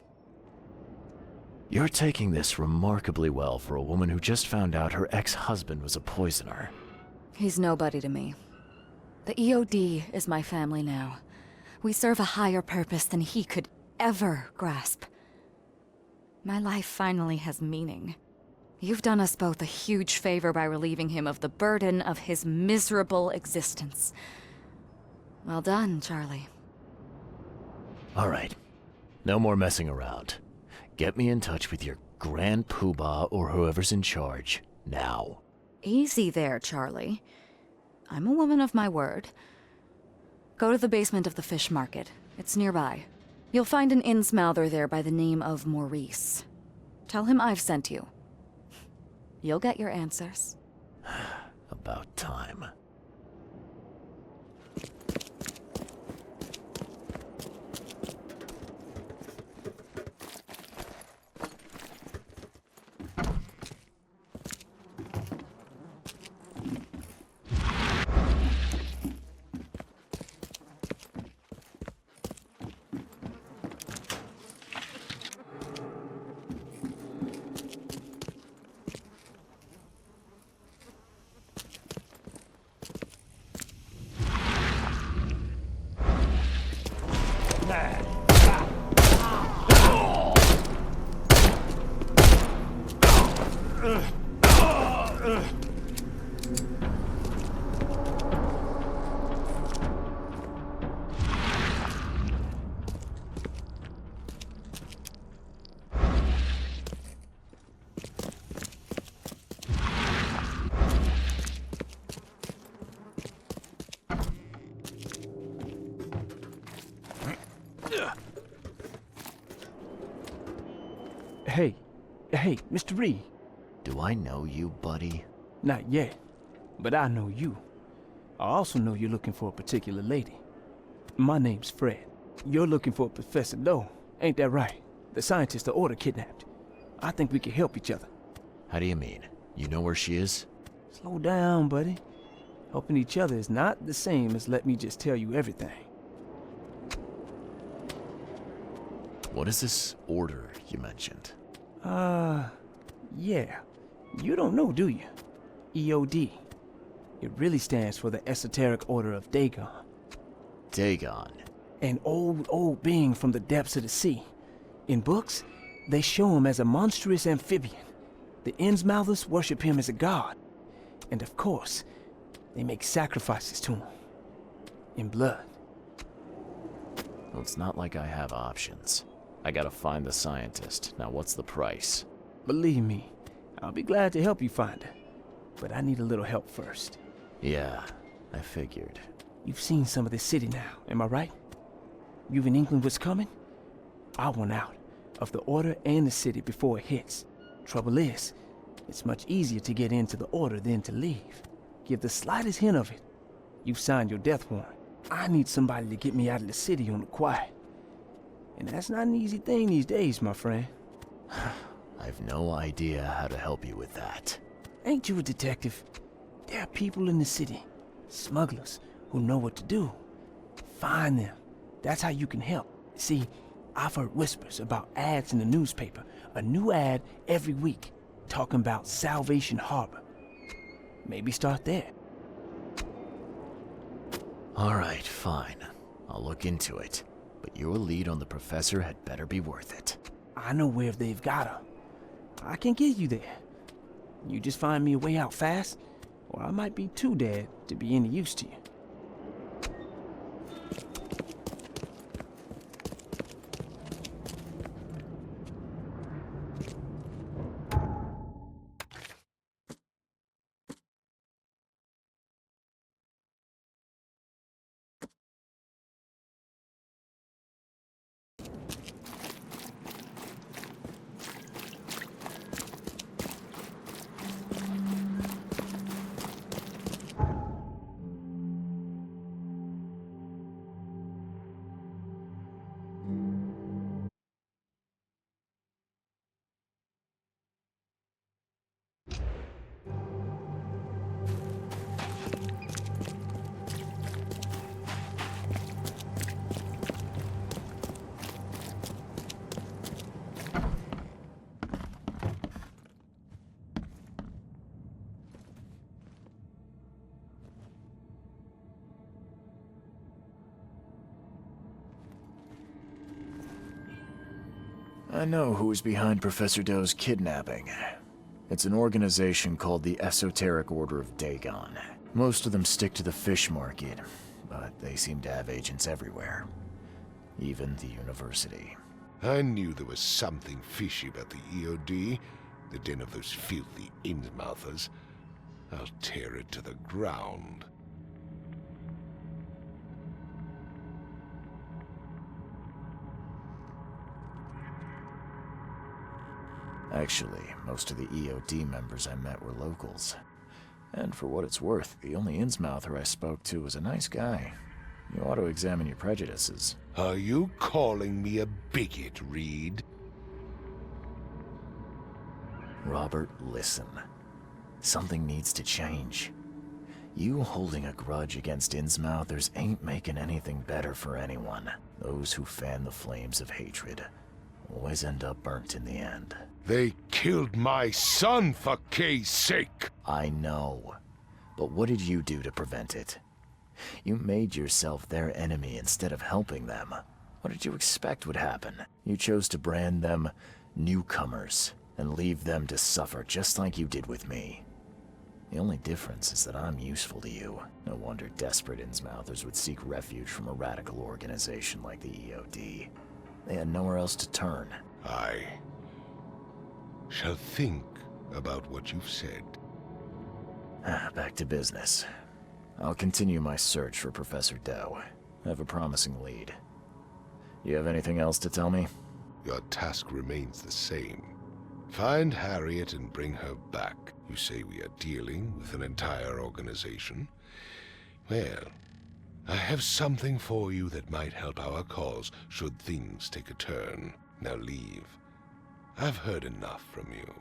You're taking this remarkably well for a woman who just found out her ex-husband was a poisoner. He's nobody to me. The EOD is my family now. We serve a higher purpose than he could ever grasp. My life finally has meaning. You've done us both a huge favor by relieving him of the burden of his miserable existence. Well done, Charlie. All right. No more messing around. Get me in touch with your Grand Poobah or whoever's in charge, now. Easy there, Charlie. I'm a woman of my word. Go to the basement of the fish market. It's nearby. You'll find an Innsmouther there by the name of Maurice. Tell him I've sent you. You'll get your answers. About time. Hey, Mr. Reed. Do I know you, buddy? Not yet, but I know you. I also know you're looking for a particular lady. My name's Fred. You're looking for Professor Lowe, ain't that right? The scientist the Order kidnapped. I think we can help each other. How do you mean? You know where she is? Slow down, buddy. Helping each other is not the same as let me just tell you everything. What is this order you mentioned? Yeah. You don't know, do you? EOD. It really stands for the Esoteric Order of Dagon. Dagon? An old being from the depths of the sea. In books, they show him as a monstrous amphibian. The Innsmouthers worship him as a god. And of course, they make sacrifices to him. In blood. Well, it's not like I have options. I gotta find the scientist. Now, what's the price? Believe me, I'll be glad to help you find her. But I need a little help first. Yeah, I figured. You've seen some of this city now, am I right? You've an inkling what's coming? I want out of the Order and the city before it hits. Trouble is, it's much easier to get into the Order than to leave. Give the slightest hint of it, you've signed your death warrant. I need somebody to get me out of the city on the quiet. And that's not an easy thing these days, my friend. I've no idea how to help you with that. Ain't you a detective? There are people in the city, smugglers, who know what to do. Find them. That's how you can help. See, I've heard whispers about ads in the newspaper. A new ad every week, talking about Salvation Harbor. Maybe start there. Alright, fine. I'll look into it. But your lead on the professor had better be worth it. I know where they've got her. I can get you there. You just find me a way out fast, or I might be too dead to be any use to you. I know who's behind Professor Doe's kidnapping. It's an organization called the Esoteric Order of Dagon. Most of them stick to the fish market, but they seem to have agents everywhere. Even the university. I knew there was something fishy about the EOD, the den of those filthy Innsmouthers. I'll tear it to the ground. Actually, most of the EOD members I met were locals. And for what it's worth, the only Innsmouther I spoke to was a nice guy. You ought to examine your prejudices. Are you calling me a bigot, Reed? Robert, listen. Something needs to change. You holding a grudge against Innsmouthers ain't making anything better for anyone. Those who fan the flames of hatred always end up burnt in the end. They killed my son, for Kay's sake! I know. But what did you do to prevent it? You made yourself their enemy instead of helping them. What did you expect would happen? You chose to brand them newcomers and leave them to suffer just like you did with me. The only difference is that I'm useful to you. No wonder desperate Innsmouthers would seek refuge from a radical organization like the EOD. They had nowhere else to turn. I shall think about what you've said. Back to business. I'll continue my search for Professor Doe. I have a promising lead. You have anything else to tell me? Your task remains the same. Find Harriet and bring her back. You say we are dealing with an entire organization? Well, I have something for you that might help our cause should things take a turn. Now leave. I've heard enough from you.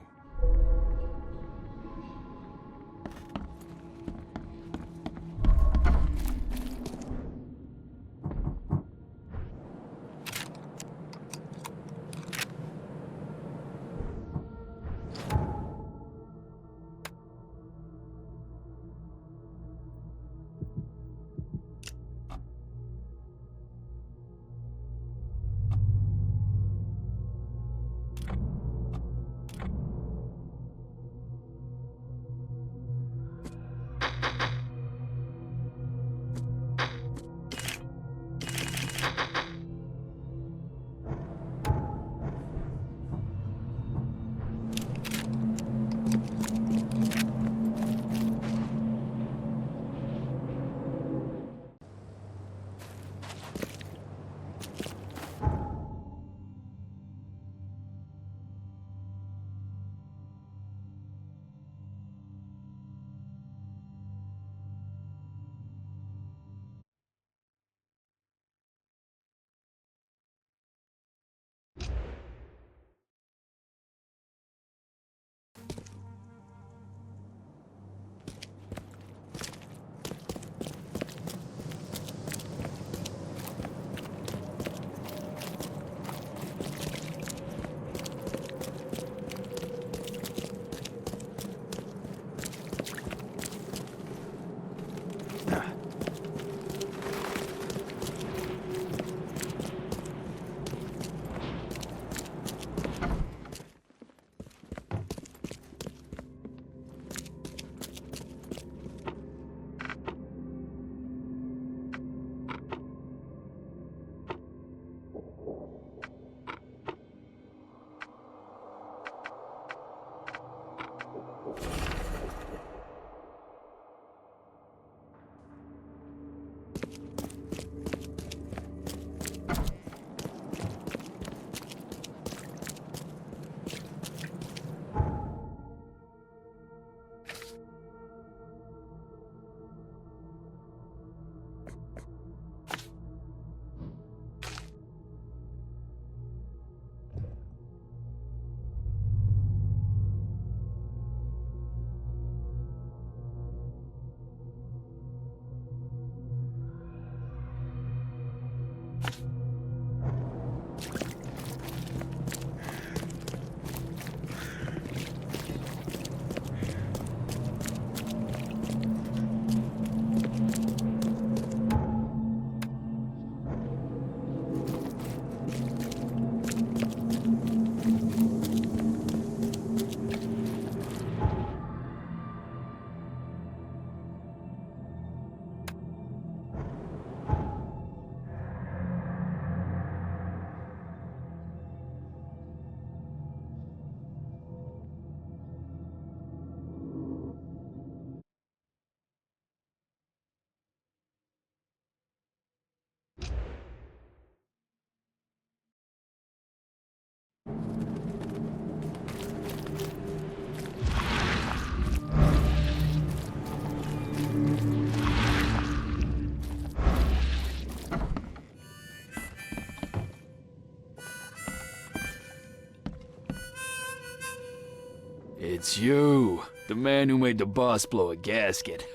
It's you, the man who made the boss blow a gasket.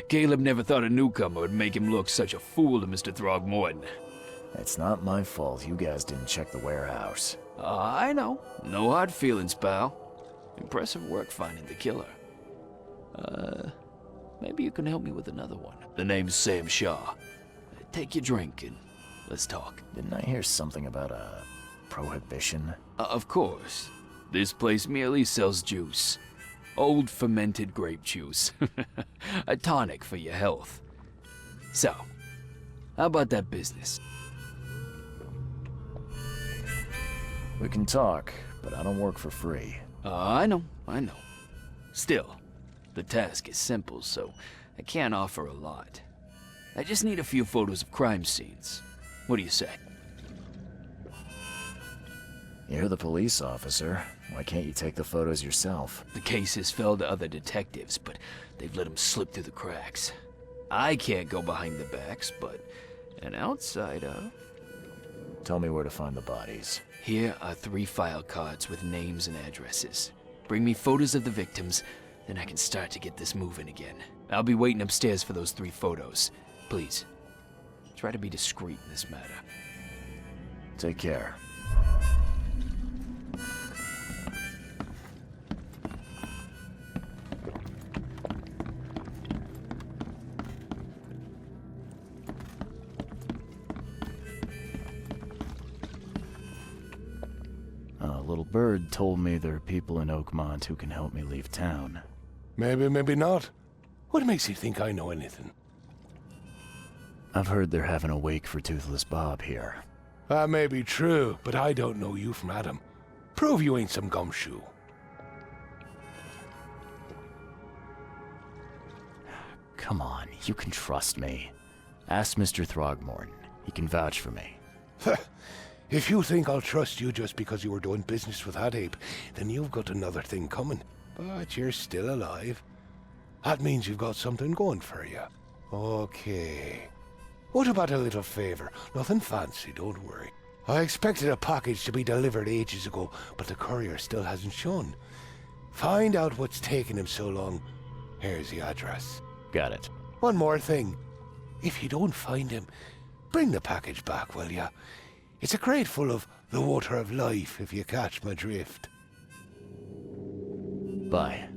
Caleb never thought a newcomer would make him look such a fool to Mr. Throgmorton. It's not my fault you guys didn't check the warehouse. I know. No hard feelings, pal. Impressive work finding the killer. Maybe you can help me with another one. The name's Sam Shaw. Take your drink and let's talk. Didn't I hear something about a prohibition? Of course. This place merely sells juice. Old fermented grape juice. A tonic for your health. So, how about that business? We can talk, but I don't work for free. I know. Still, the task is simple, so I can't offer a lot. I just need a few photos of crime scenes. What do you say? You're the police officer. Why can't you take the photos yourself? The cases fell to other detectives, but they've let them slip through the cracks. I can't go behind the backs, but an outsider... Tell me where to find the bodies. Here are 3 file cards with names and addresses. Bring me photos of the victims, then I can start to get this moving again. I'll be waiting upstairs for those 3 photos. Please, try to be discreet in this matter. Take care. A little bird told me there are people in Oakmont who can help me leave town. Maybe, maybe not. What makes you think I know anything? I've heard they're having a wake for Toothless Bob here. That may be true, but I don't know you from Adam. Prove you ain't some gumshoe. Come on, you can trust me. Ask Mr. Throgmorton. He can vouch for me. If you think I'll trust you just because you were doing business with that ape, then you've got another thing coming. But you're still alive. That means you've got something going for you. Okay. What about a little favor? Nothing fancy, don't worry. I expected a package to be delivered ages ago, but the courier still hasn't shown. Find out what's taking him so long. Here's the address. Got it. One more thing. If you don't find him, bring the package back, will ya? It's a crate full of the water of life, if you catch my drift. Bye.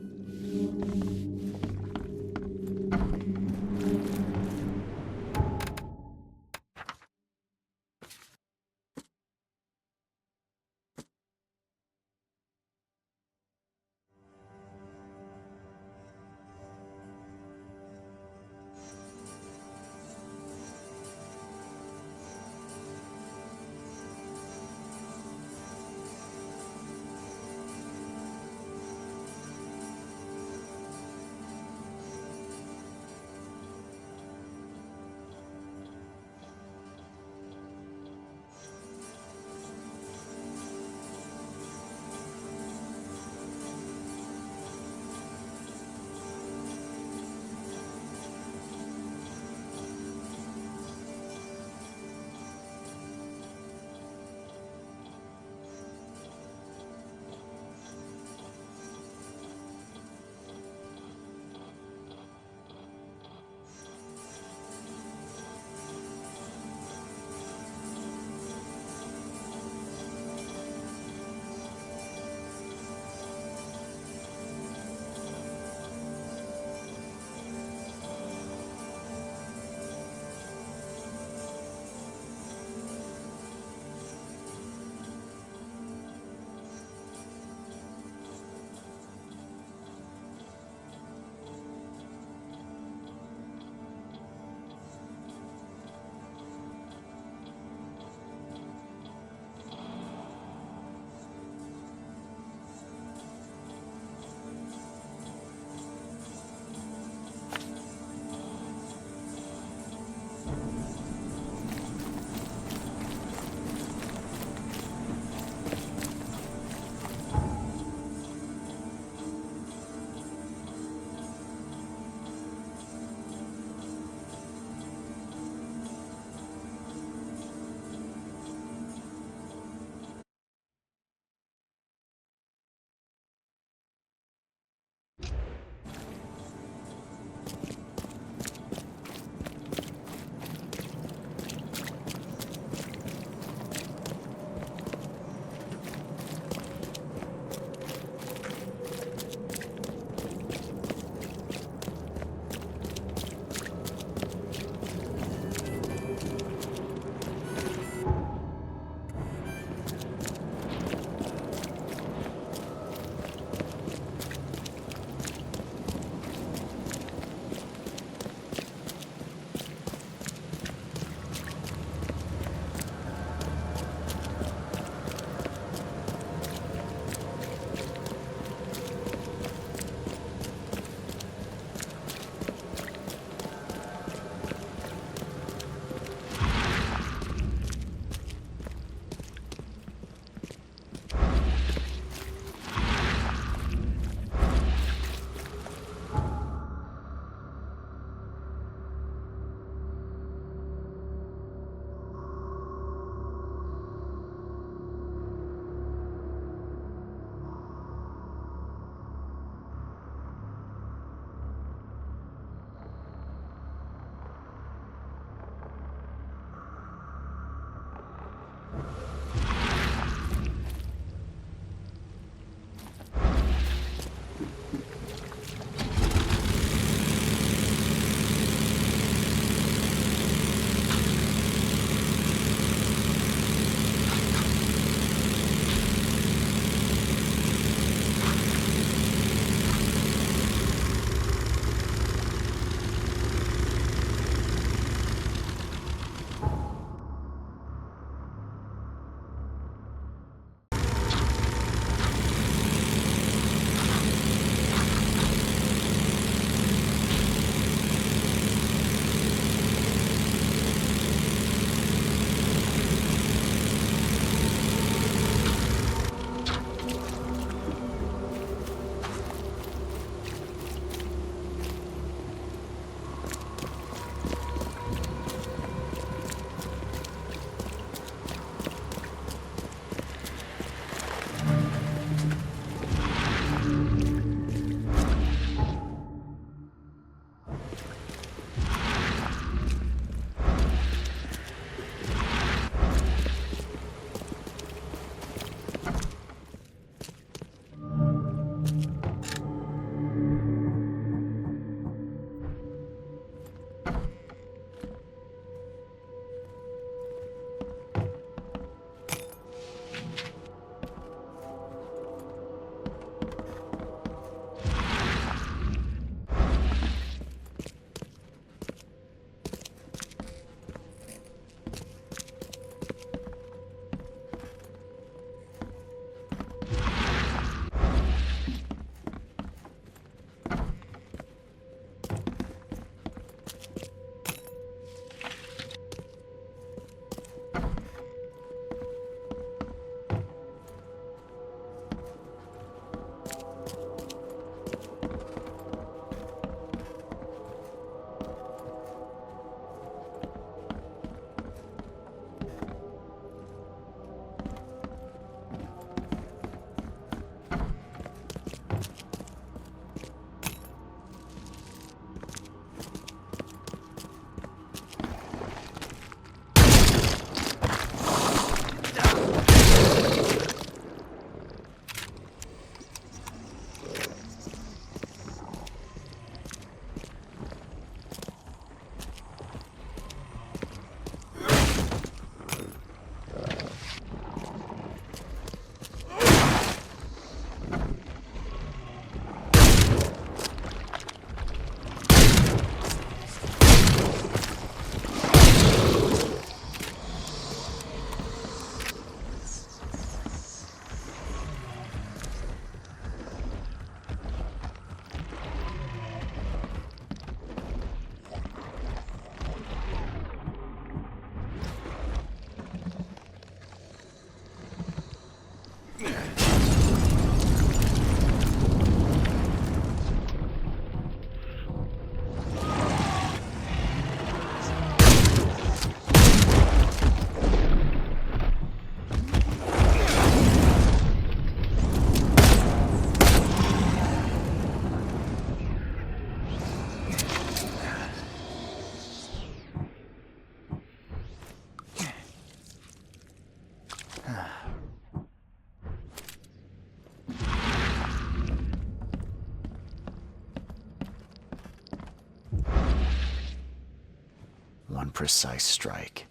One precise strike.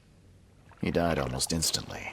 He died almost instantly.